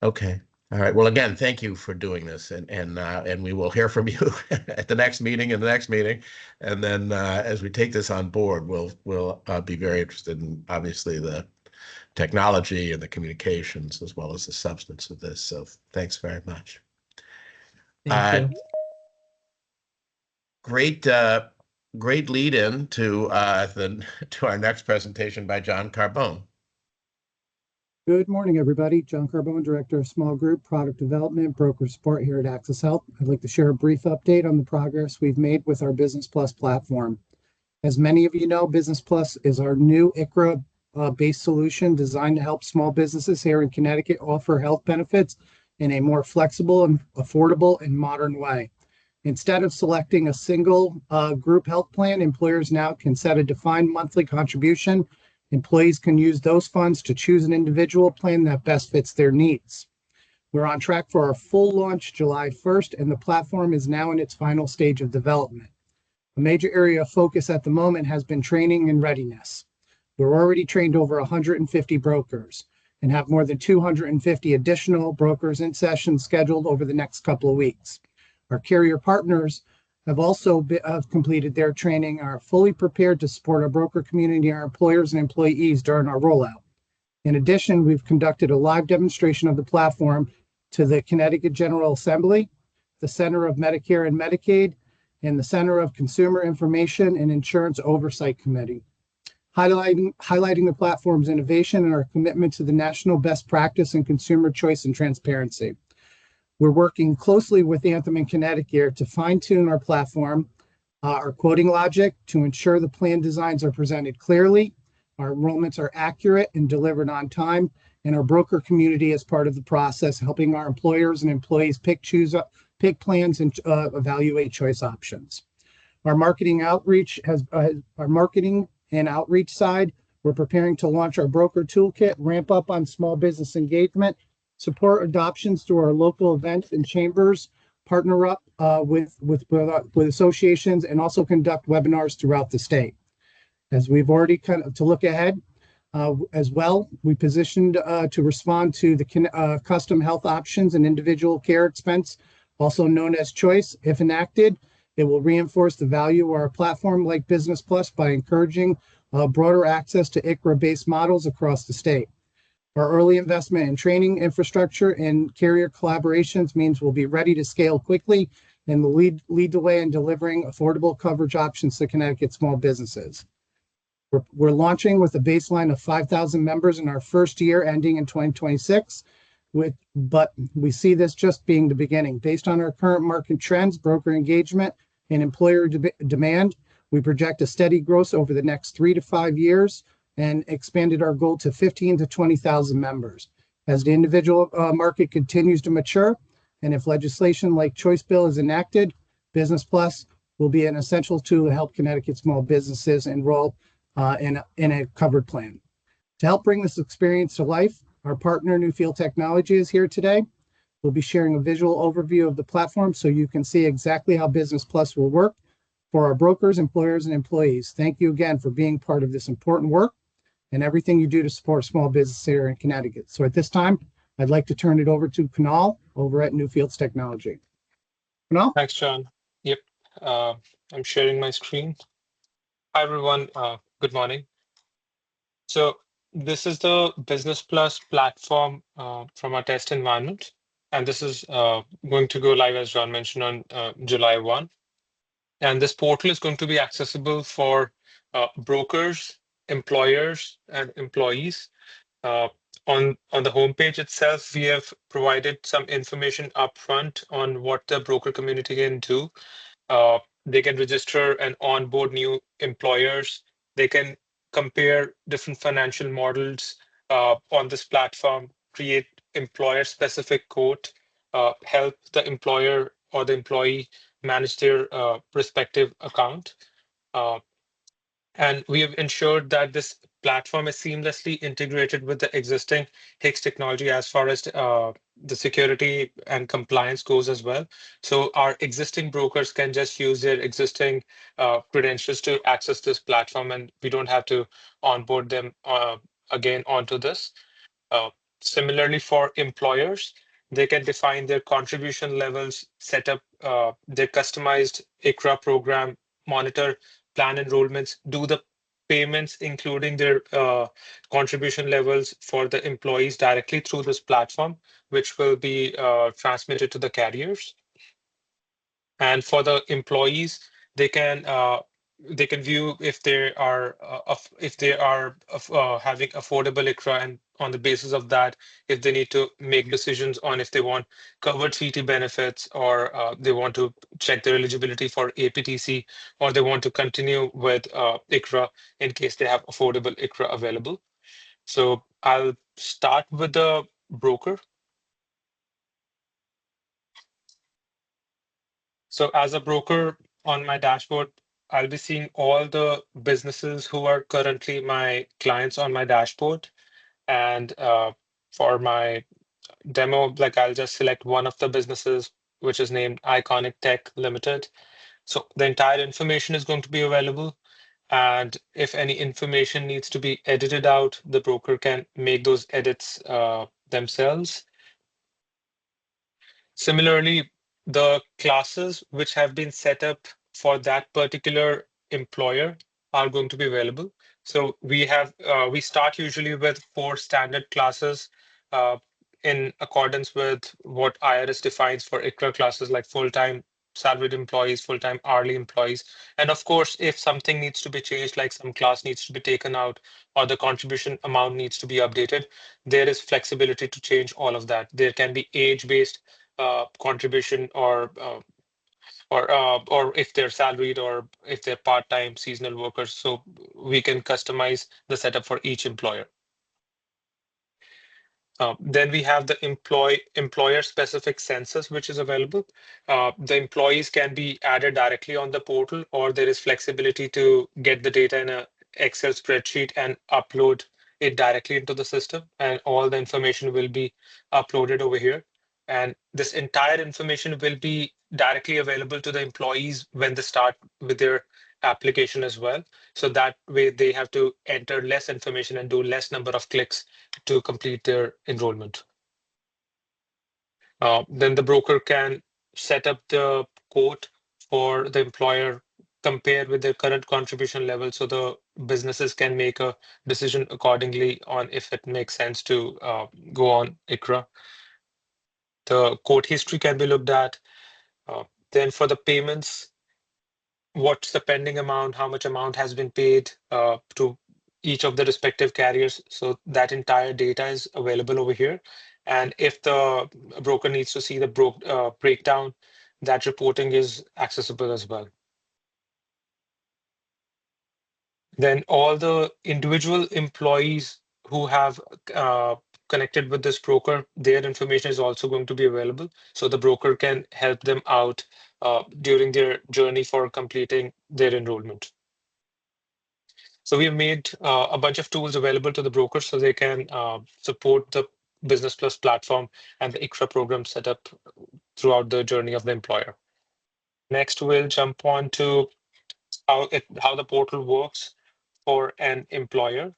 Okay. All right. Well, again, thank you for doing this, and we will hear from you at the next meeting and the next meeting, and then as we take this on board, we'll be very interested in obviously the technology and the communications as well as the substance of this. So thanks very much. Thank you. Great lead in to our next presentation by John Carbone. Good morning, everybody. John Carbone, Director of Small Group Product Development, Broker Support here at Access Health. I'd like to share a brief update on the progress we've made with our Business Plus platform. As many of you know, Business Plus is our new ICHRA-based solution designed to help small businesses here in Connecticut offer health benefits in a more flexible and affordable and modern way. Instead of selecting a single group health plan, employers now can set a defined monthly contribution. Employees can use those funds to choose an individual plan that best fits their needs. We're on track for our full launch July 1st, and the platform is now in its final stage of development. A major area of focus at the moment has been training and readiness. We're already trained over 150 brokers and have more than 250 additional brokers in session scheduled over the next couple of weeks. Our carrier partners have also completed their training, are fully prepared to support our broker community, our employers and employees during our rollout. In addition, we've conducted a live demonstration of the platform to the Connecticut General Assembly, the Center of Medicare and Medicaid, and the Center of Consumer Information and Insurance Oversight Committee, highlighting the platform's innovation and our commitment to the national best practice in consumer choice and transparency. We're working closely with Anthem and Connecticut to fine-tune our platform, our quoting logic to ensure the plan designs are presented clearly, our enrollments are accurate and delivered on time, and our broker community is part of the process, helping our employers and employees pick plans and evaluate choice options. Our marketing and outreach side, we're preparing to launch our broker toolkit, ramp up on small business engagement, support adoptions through our local events and chambers, partner up with associations, and also conduct webinars throughout the state. As we've already to look ahead as well, we positioned to respond to the custom health options and individual care expense, also known as choice. If enacted, it will reinforce the value of our platform like Business Plus by encouraging broader access to ICHRA-based models across the state. Our early investment in training infrastructure and carrier collaborations means we'll be ready to scale quickly and will lead the way in delivering affordable coverage options to Connecticut small businesses. We're launching with a baseline of 5,000 members in our first year ending in 2026, but we see this just being the beginning. Based on our current market trends, broker engagement, and employer demand, we project a steady growth over the next 3 to 5 years and expanded our goal to 15 to 20,000 members. As the individual market continues to mature, and if legislation like Choice Bill is enacted, Business Plus will be an essential tool to help Connecticut small businesses enroll in a covered plan. To help bring this experience to life, our partner Newfield Technology is here today. We'll be sharing a visual overview of the platform so you can see exactly how Business Plus will work for our brokers, employers, and employees. Thank you again for being part of this important work and everything you do to support small business here in Connecticut. So at this time, I'd like to turn it over to Kunal over at Newfields Technology. Kunal? Thanks, John. Yep, I'm sharing my screen. Hi, everyone. Good morning. So this is the Business Plus platform from our test environment. And this is going to go live, as John mentioned, on July 1. And this portal is going to be accessible for brokers, employers, and employees. On the homepage itself, we have provided some information upfront on what the broker community can do. They can register and onboard new employers. They can compare different financial models on this platform, create employer-specific quote, help the employer or the employee manage their respective account. And we have ensured that this platform is seamlessly integrated with the existing HIX technology as far as the security and compliance goes as well. So our existing brokers can just use their existing credentials to access this platform, and we don't have to onboard them again onto this. Similarly, for employers, they can define their contribution levels, set up their customized ICRA program, monitor plan enrollments, do the payments, including their contribution levels for the employees directly through this platform, which will be transmitted to the carriers. And for the employees, they can view if they are having affordable ICRA, and on the basis of that, if they need to make decisions on if they want covered CT benefits, or they want to check their eligibility for APTC, or they want to continue with ICRA in case they have affordable ICRA available. So I'll start with the broker. So as a broker on my dashboard, I'll be seeing all the businesses who are currently my clients on my dashboard. And for my demo, like I'll just select one of the businesses, which is named Iconic Tech Limited. So the entire information is going to be available. And if any information needs to be edited out, the broker can make those edits themselves. Similarly, the classes which have been set up for that particular employer are going to be available. So we start usually with 4 standard classes in accordance with what IRS defines for ICRA classes, like full-time salaried employees, full-time hourly employees. And of course, if something needs to be changed, like some class needs to be taken out or the contribution amount needs to be updated, there is flexibility to change all of that. There can be age-based contribution, or if they're salaried, or if they're part-time seasonal workers. So we can customize the setup for each employer. Then we have the employer-specific census, which is available. The employees can be added directly on the portal, or there is flexibility to get the data in an Excel spreadsheet and upload it directly into the system, and all the information will be uploaded over here. And this entire information will be directly available to the employees when they start with their application as well. So that way they have to enter less information and do less number of clicks to complete their enrollment. Then the broker can set up the quote for the employer, compare with their current contribution level, so the businesses can make a decision accordingly on if it makes sense to go on ICRA. The quote history can be looked at. Then for the payments, what's the pending amount, how much amount has been paid to each of the respective carriers. So that entire data is available over here. And if the broker needs to see the breakdown, that reporting is accessible as well. Then all the individual employees who have connected with this broker, their information is also going to be available. So the broker can help them out during their journey for completing their enrollment. So we have made a bunch of tools available to the brokers so they can support the Business Plus platform and the ICRA program setup throughout the journey of the employer. Next, we'll jump on to how the portal works for an employer.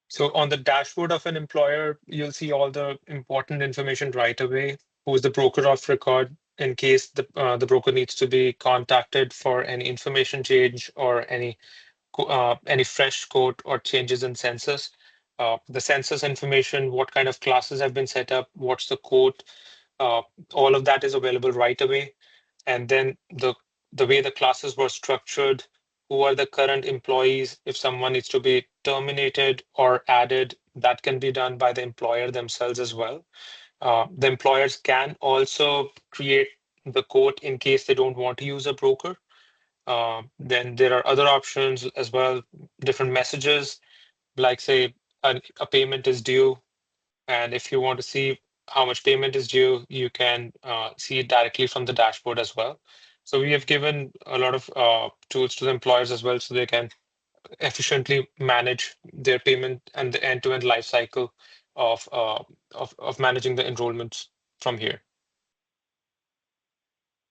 So on the dashboard of an employer, you'll see all the important information right away. Who's the broker of record in case the broker needs to be contacted for any information change or any fresh quote or changes in census. The census information, what kind of classes have been set up, what's the quote, all of that is available right away. And then the way the classes were structured, who are the current employees, if someone needs to be terminated or added, that can be done by the employer themselves as well. The employers can also create the quote in case they don't want to use a broker. Then there are other options as well, different messages, like say a payment is due, And if you want to see how much payment is due, you can see it directly from the dashboard as well. So we have given a lot of tools to the employers as well, so they can efficiently manage their payment and the end-to-end life cycle of managing the enrollments from here.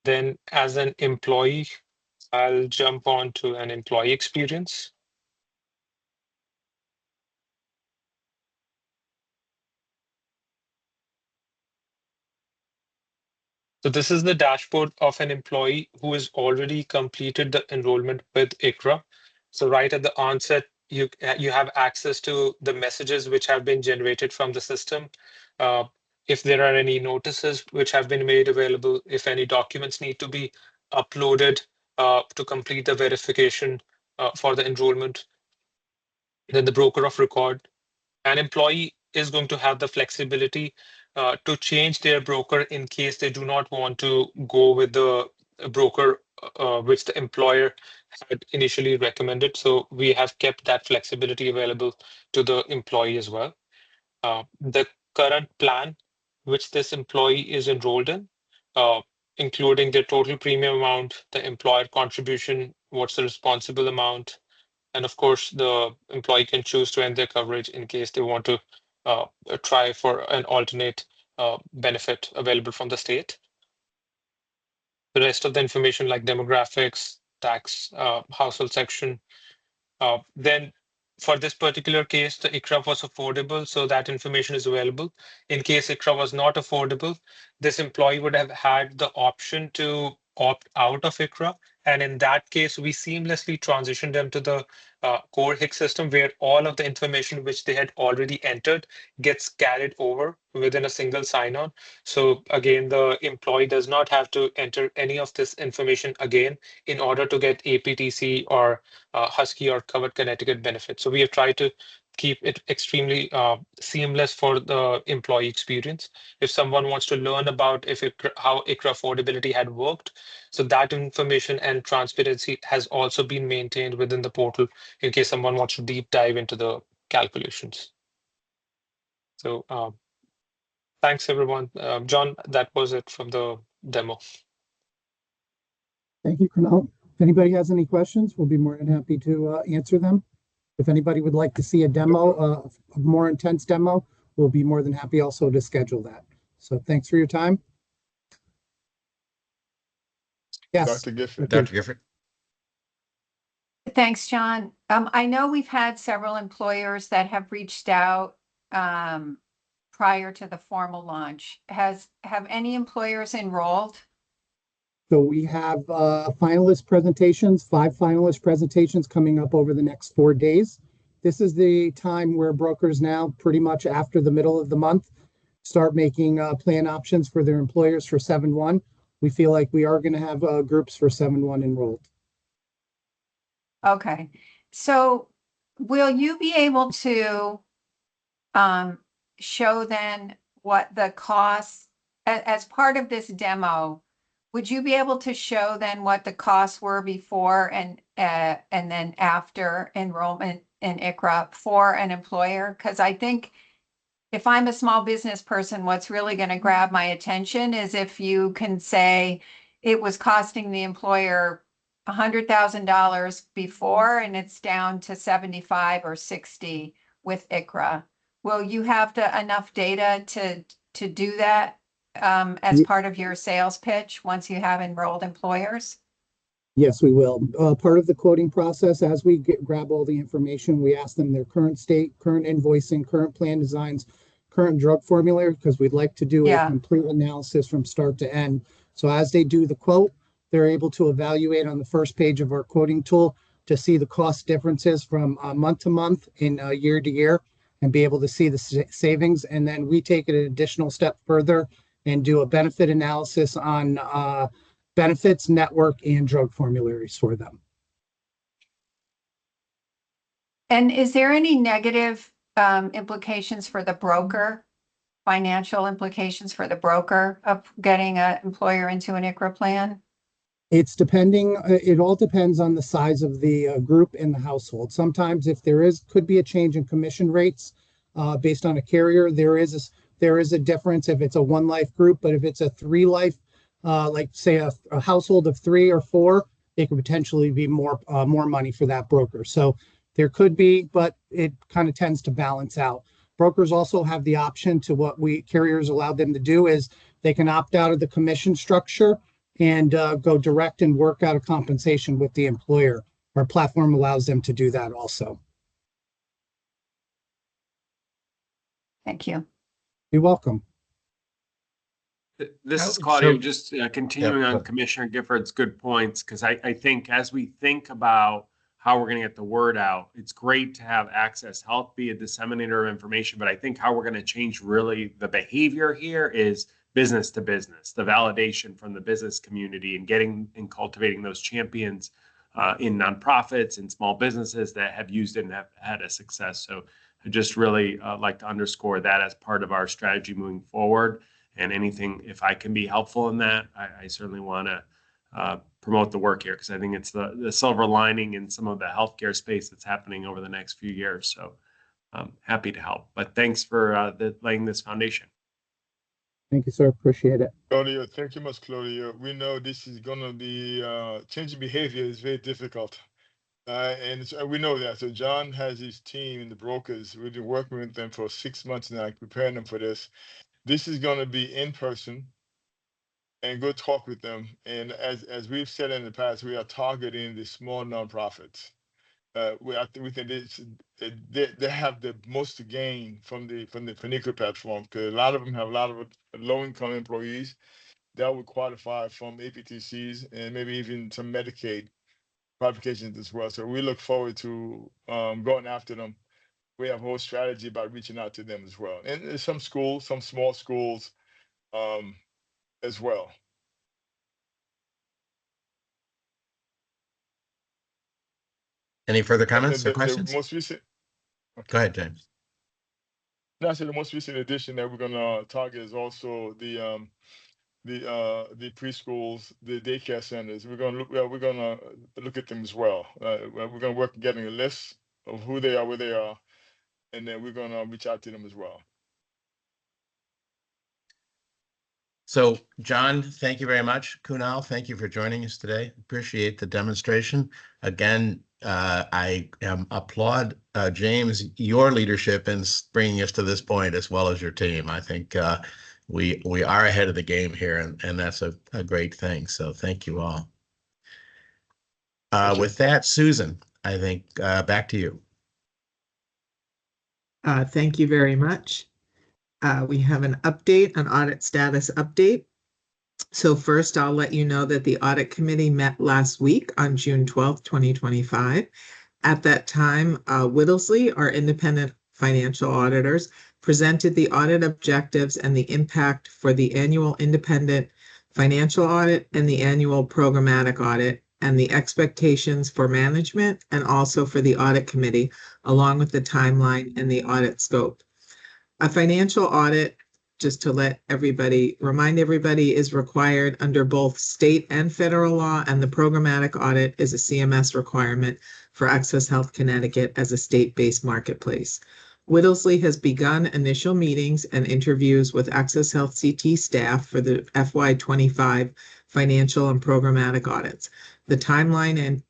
Then as an employee, I'll jump on to an employee experience. So this is the dashboard of an employee who has already completed the enrollment with ICHRA. So right at the onset, you have access to the messages which have been generated from the system. If there are any notices which have been made available, if any documents need to be uploaded to complete the verification for the enrollment, then the broker of record. An employee is going to have the flexibility to change their broker in case they do not want to go with the broker which the employer had initially recommended. So we have kept that flexibility available to the employee as well. The current plan which this employee is enrolled in, including their total premium amount, the employer contribution, what's the responsible amount, and of course, the employee can choose to end their coverage in case they want to try for an alternate benefit available from the state. The rest of the information like demographics, tax, household section. Then for this particular case, the ICHRA was affordable, so that information is available. In case ICHRA was not affordable, this employee would have had the option to opt out of ICHRA. And in that case, we seamlessly transitioned them to the core HIC system where all of the information which they had already entered gets carried over within a single sign-on. So again, the employee does not have to enter any of this information again in order to get APTC or Husky or Covered Connecticut benefits. So we have tried to keep it extremely seamless for the employee experience. If someone wants to learn about how ICHRA affordability had worked, so that information and transparency has also been maintained within the portal in case someone wants to deep dive into the calculations. So thanks, everyone. John, that was it from the demo. Thank you, Kunal. If anybody has any questions, we'll be more than happy to answer them. If anybody would like to see a demo, a more intense demo, we'll be more than happy also to schedule that. So thanks for your time. Yes. Dr. Gifford. Dr. Gifford. Thanks, John. I know we've had several employers that have reached out prior to the formal launch. Have any employers enrolled? So we have finalist presentations, 5 finalist presentations coming up over the next 4 days. This is the time where brokers now, pretty much after the middle of the month, start making plan options for their employers for 7/1. We feel like we are going to have groups for 7/1 enrolled. Okay. So will you be able to show then what the costs, as part of this demo, would you be able to show then what the costs were before and then after enrollment in ICHRA for an employer? Because I think if I'm a small business person, what's really going to grab my attention is if you can say it was costing the employer $100,000 before and it's down to 75 or 60 with ICHRA. Will you have enough data to do that as part of your sales pitch once you have enrolled employers? Yes, we will. Part of the quoting process, as we grab all the information, we ask them their current state, current invoicing, current plan designs, current drug formulary, because we'd like to do a complete analysis from start to end. So as they do the quote, they're able to evaluate on the first page of our quoting tool to see the cost differences from month to month and year to year and be able to see the savings. And then we take it an additional step further and do a benefit analysis on benefits, network, and drug formularies for them. And is there any negative implications for the broker, financial implications for the broker of getting an employer into an ICHRA plan? It's depending, it all depends on the size of the group in the household. Sometimes if there could be a change in commission rates, based on a carrier. There is a difference if it's a 1 life group, but if it's a 3 life, like say a household of 3 or 4, it could potentially be more money for that broker. So there could be, but it kind of tends to balance out. Brokers also have the option to what carriers allow them to do is they can opt out of the commission structure and go direct and work out a compensation with the employer. Our platform allows them to do that also. Thank you. You're welcome. This is Claudio, just continuing on Commissioner Gifford's good points, because I think as we think about how we're going to get the word out, it's great to have Access Health be a disseminator of information, but I think how we're going to change really the behavior here is business to business, the validation from the business community and getting and cultivating those champions in nonprofits and small businesses that have used it and have had a success. So I just really like to underscore that as part of our strategy moving forward. And anything, if I can be helpful in that, I certainly want to promote the work here, because I think it's the silver lining in some of the healthcare space that's happening over the next few years. So I'm happy to help. But thanks for laying this foundation. Thank you, sir. Appreciate it. Claudio, thank you much, Claudio. We know this is going to be changing behavior is very difficult. And we know that. So John has his team and the brokers. We've been working with them for 6 months now, preparing them for this. This is going to be in person and go talk with them. And as we've said in the past, we are targeting the small nonprofits. We think they have the most to gain from the Finicro platform, because a lot of them have a lot of low-income employees that would qualify from APTCs and maybe even some Medicaid qualifications as well. So we look forward to going after them. We have a whole strategy about reaching out to them as well. And there's some schools, some small schools as well. Any further comments or questions? The most recent. Go ahead, James. No, I said the most recent addition that we're going to target is also the preschools, the daycare centers. We're going to look at them as well. We're going to work on getting a list of who they are, where they are, and then we're going to reach out to them as well. So, John, thank you very much. Kunal, thank you for joining us today. Appreciate the demonstration. Again, I applaud, James, your leadership in bringing us to this point, as well as your team. I think we are ahead of the game here, and that's a great thing. So thank you all. With that, Susan, I think back to you. Thank you very much. We have an update, an audit status update. So first, I'll let you know that the audit committee met last week on June 12th, 2025. At that time, Whittlesley, our independent financial auditors, presented the audit objectives and the impact for the annual independent financial audit and the annual programmatic audit, and the expectations for management and also for the audit committee, along with the timeline and the audit scope. A financial audit, just to remind everybody, is required under both state and federal law, and the programmatic audit is a CMS requirement for Access Health Connecticut as a state-based marketplace. Whittlesley has begun initial meetings and interviews with Access Health CT staff for the FY25 financial and programmatic audits. The timeline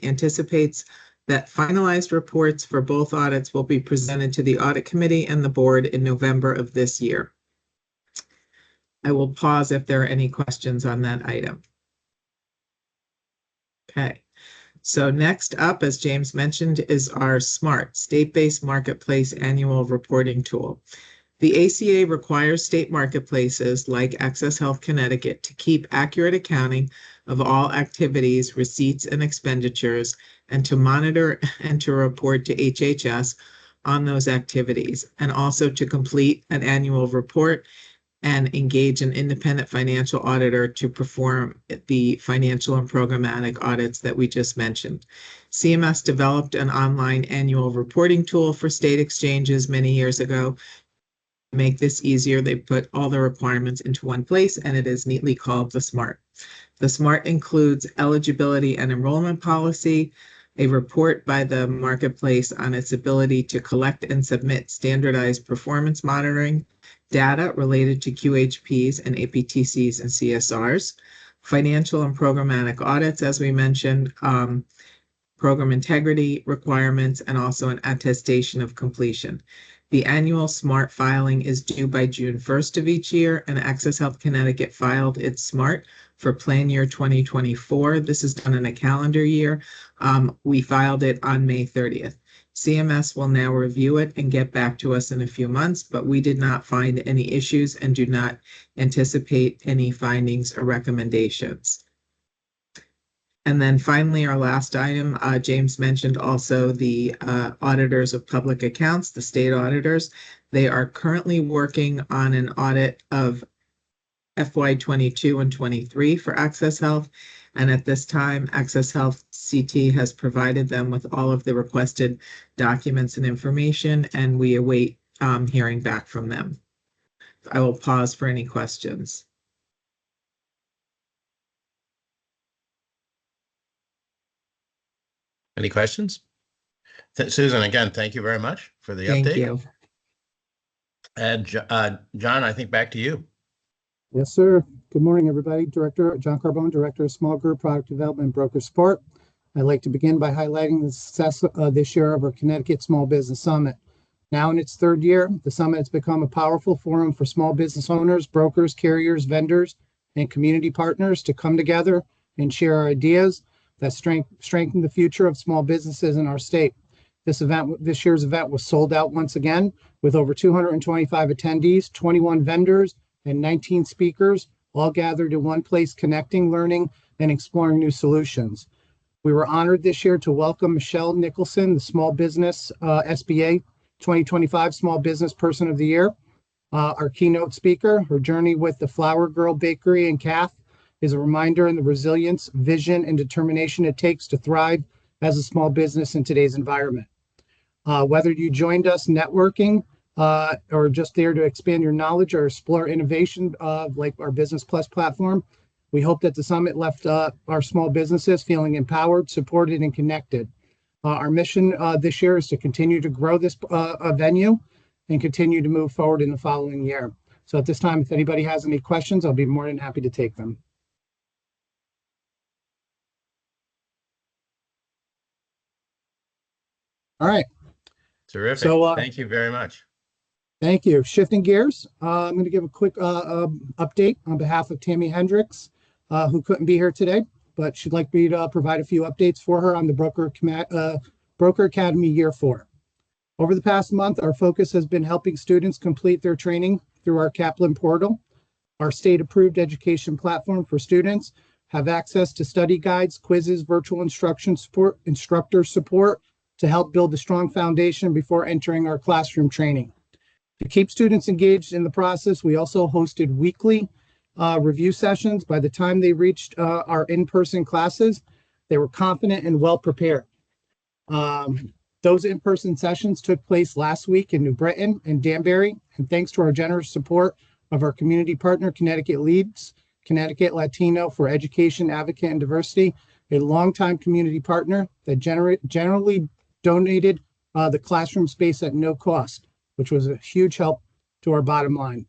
anticipates that finalized reports for both audits will be presented to the audit committee and the board in November of this year. I will pause if there are any questions on that item. Okay, so next up, as James mentioned, is our SMART, State-Based Marketplace Annual Reporting Tool. The ACA requires state marketplaces like Access Health Connecticut to keep accurate accounting of all activities, receipts, and expenditures, and to monitor and to report to HHS on those activities, and also to complete an annual report and engage an independent financial auditor to perform the financial and programmatic audits that we just mentioned. CMS developed an online annual reporting tool for state exchanges many years ago. To make this easier, they put all the requirements into one place, and it is neatly called the SMART. The SMART includes eligibility and enrollment policy, a report by the marketplace on its ability to collect and submit standardized performance monitoring data related to QHPs and APTCs and CSRs, financial and programmatic audits, as we mentioned, program integrity requirements, and also an attestation of completion. The annual SMART filing is due by June 1st of each year, and Access Health Connecticut filed its SMART for plan year 2024. This is done in a calendar year. We filed it on May 30th. CMS will now review it and get back to us in a few months, but we did not find any issues and do not anticipate any findings or recommendations. And then finally, our last item, James mentioned also the auditors of public accounts, the state auditors. They are currently working on an audit of FY22 and 23 for Access Health. And at this time, Access Health CT has provided them with all of the requested documents and information, and we await hearing back from them. I will pause for any questions. Any questions? Susan, again, thank you very much for the update. Thank you. And John, I think back to you. Yes, sir. Good morning, everybody. Director John Carbone, Director of Small Group Product Development and Broker Support. I'd like to begin by highlighting the success this year of our Connecticut Small Business Summit. Now in its third year, the summit has become a powerful forum for small business owners, brokers, carriers, vendors, and community partners to come together and share our ideas that strengthen the future of small businesses in our state. This year's event was sold out once again with over 225 attendees, 21 vendors, and 19 speakers, all gathered in one place, connecting, learning, and exploring new solutions. We were honored this year to welcome Michelle Nicholson, the Small Business SBA 2025 Small Business Person of the Year. Our keynote speaker, her journey with the Flower Girl Bakery and Cafe is a reminder in the resilience, vision, and determination it takes to thrive as a small business in today's environment. Whether you joined us networking or just there to expand your knowledge or explore innovation like our Business Plus platform, we hope that the summit left our small businesses feeling empowered, supported, and connected. Our mission this year is to continue to grow this venue and continue to move forward in the following year. So at this time, if anybody has any questions, I'll be more than happy to take them. All right. Terrific. So, thank you very much. Thank you. Shifting gears, I'm going to give a quick update on behalf of Tammy Hendricks, who couldn't be here today, but she'd like me to provide a few updates for her on the Broker Academy Year 4. Over the past month, our focus has been helping students complete their training through our Kaplan portal. Our state-approved education platform for students have access to study guides, quizzes, virtual instruction support, instructor support, to help build a strong foundation before entering our classroom training. To keep students engaged in the process, we also hosted weekly review sessions. By the time they reached our in-person classes, they were confident and well prepared. Those in-person sessions took place last week in New Britain and Danbury, and thanks to our generous support of our community partner, Connecticut Leads, Connecticut Latino for Education, Advocate, and Diversity, a longtime community partner that generally donated the classroom space at no cost, which was a huge help to our bottom line.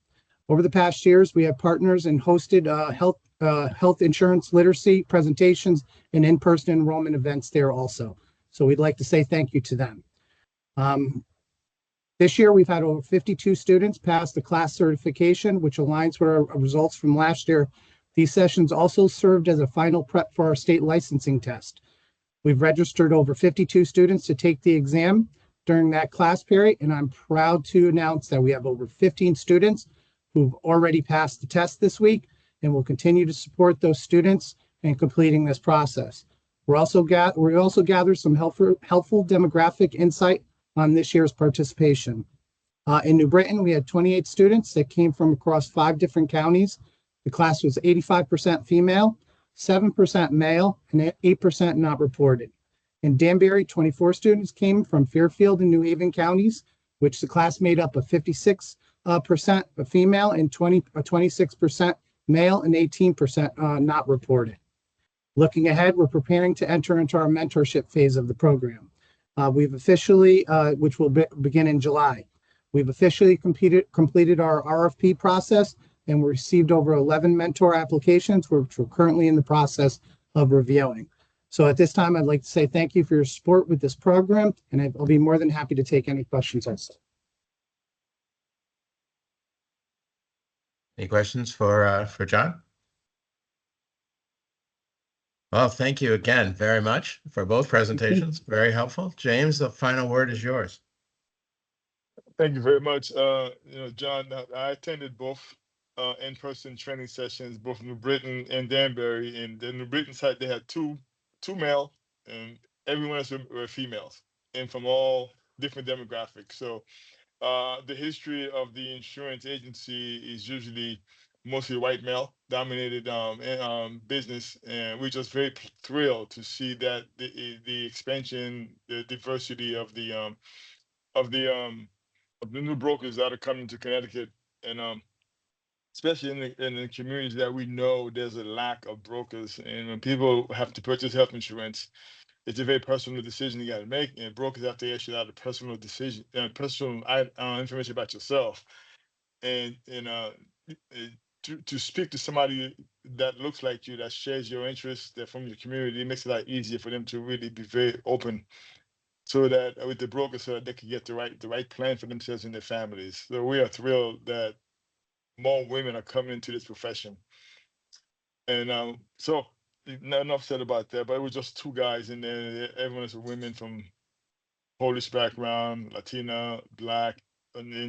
Over the past years, we have partners and hosted health insurance literacy presentations and in-person enrollment events there also. So we'd like to say thank you to them. This year, we've had over 52 students pass the class certification, which aligns with our results from last year. These sessions also served as a final prep for our state licensing test. We've registered over 52 students to take the exam during that class period, and I'm proud to announce that we have over 15 students who've already passed the test this week, and will continue to support those students in completing this process. We also gathered some helpful demographic insight on this year's participation. In New Britain, we had 28 students that came from across 5 different counties. The class was 85% female, 7% male, and 8% not reported. In Danbury, 24 students came from Fairfield and New Haven counties, which the class made up of 56% female and 26% male and 18% not reported. Looking ahead, we're preparing to enter into our mentorship phase of the program. We've officially, which will begin in July. We've officially completed our RFP process, and we received over 11 mentor applications, which we're currently in the process of reviewing. So at this time, I'd like to say thank you for your support with this program, and I'll be more than happy to take any questions also. Any questions for John? Well, thank you again very much for both presentations. Very helpful. James, the final word is yours. Thank you very much. John, I attended both in-person training sessions, both New Britain and Danbury. And the New Britain side, they had two male, and everyone else were females, and from all different demographics. So the history of the insurance agency is usually mostly white male dominated business, and we're just very thrilled to see that the expansion, the diversity of the new brokers that are coming to Connecticut, and especially in the communities that we know there's a lack of brokers, and when people have to purchase health insurance, it's a very personal decision you got to make, and brokers have to ask you a lot of personal decision, personal information about yourself, and to speak to somebody that looks like you, that shares your interests, that from your community, it makes it a lot easier for them to really be very open, so that with the broker, so that they can get the right plan for themselves and their families. So we are thrilled that more women are coming into this profession. And so not enough said about that, but it was just two guys in there. Everyone is women from Polish background, Latina, Black, and the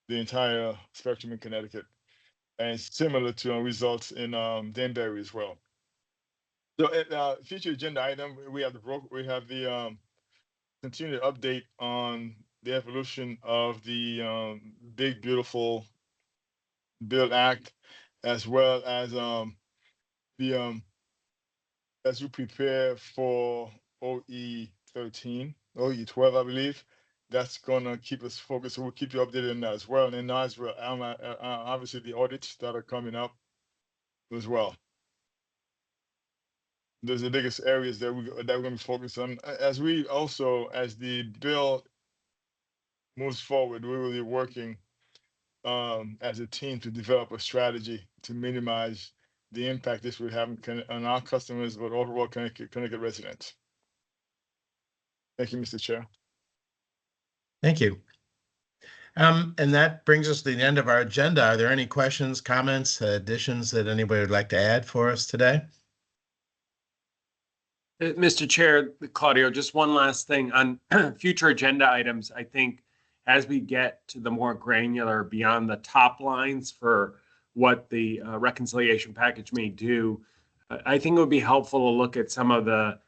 entire spectrum in Connecticut, and similar to results in Danbury as well. So future agenda item, we have the continued update on the evolution of the Big Beautiful Bill Act, as well as as we prepare for OE 13, OE 12, I believe. That's gonna keep us focused. So we'll keep you updated on that as well. And as well, obviously the audits that are coming up as well. Those are the biggest areas that we're going to be focused on. As the bill moves forward, we will be working as a team to develop a strategy to minimize the impact this would have on our customers, but overall Connecticut residents. Thank you, Mr. Chair. Thank you. And that brings us to the end of our agenda. Are there any questions, comments, additions that anybody would like to add for us today? Mr. Chair, Claudio, just one last thing on future agenda items. I think as we get to the more granular beyond the top lines for what the reconciliation package may do, I think it would be helpful to look at some of the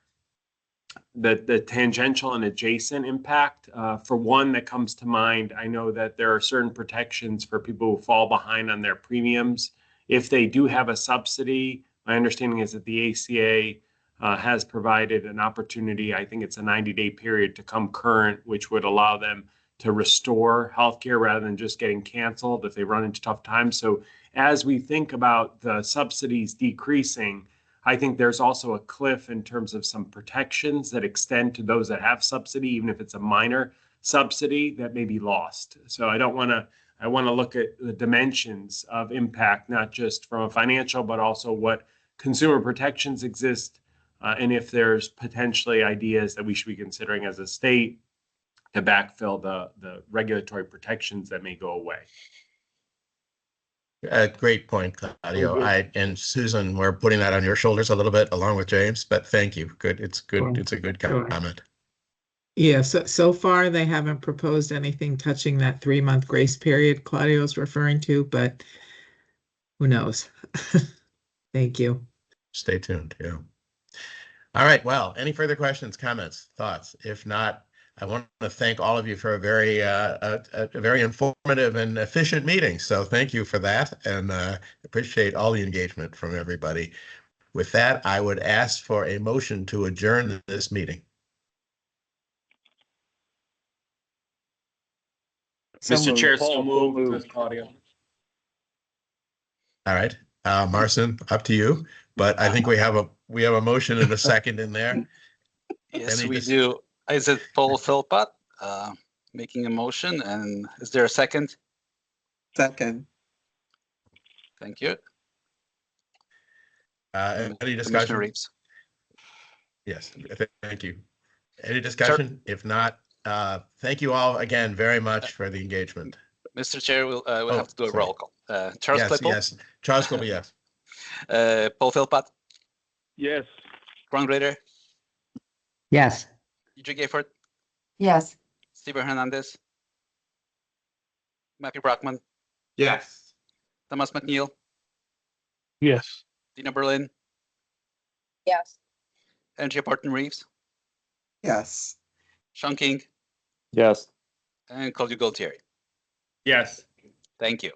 tangential and adjacent impact. For one that comes to mind, I know that there are certain protections for people who fall behind on their premiums. If they do have a subsidy, my understanding is that the ACA has provided an opportunity, I think it's a 90-day period, to come current, which would allow them to restore healthcare rather than just getting canceled if they run into tough times. So as we think about the subsidies decreasing, I think there's also a cliff in terms of some protections that extend to those that have subsidy, even if it's a minor subsidy that may be lost. So I want to look at the dimensions of impact, not just from a financial, but also what consumer protections exist, and if there's potentially ideas that we should be considering as a state to backfill the regulatory protections that may go away. Great point, Claudio. And Susan, we're putting that on your shoulders a little bit along with James, but thank you. Good. It's good. It's a good comment. Yeah, so far they haven't proposed anything touching that 3-month grace period Claudio's referring to, but who knows? Thank you. Stay tuned. Yeah. All right. Well, any further questions, comments, thoughts? If not, I want to thank all of you for a very informative and efficient meeting. So thank you for that, and appreciate all the engagement from everybody. With that, I would ask for a motion to adjourn this meeting. Mr. Chair, so moved, Claudio. All right, Marcin, up to you. but I think we have a motion and a second in there. Yes, Any we dis- do. Is it Paul Philpott making a motion? And is there a second? Second. Thank you. Any Commissioner discussion? Reeves. Yes, thank you. Any discussion? If not, thank you all again very much for the engagement. Mr. Chair, we'll have to do a sorry. roll call. Charles Yes, Claypool? yes. Charles Claypool, yes. Paul Philpott? Yes. Ron Grader? Yes. EJ Gifford? Yes. Steven Hernandez? Matthew Brockman? Yes. Thomas McNeil? Yes. Dina Berlin? Yes. Andrea Barton Reeves? Yes. Sean King? Yes. And Claudio Gualtieri? Yes. Thank you.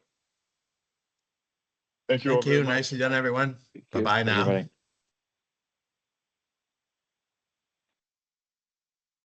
Thank you all Thank very you. much. Nicely done, everyone. Bye-bye now. Everybody.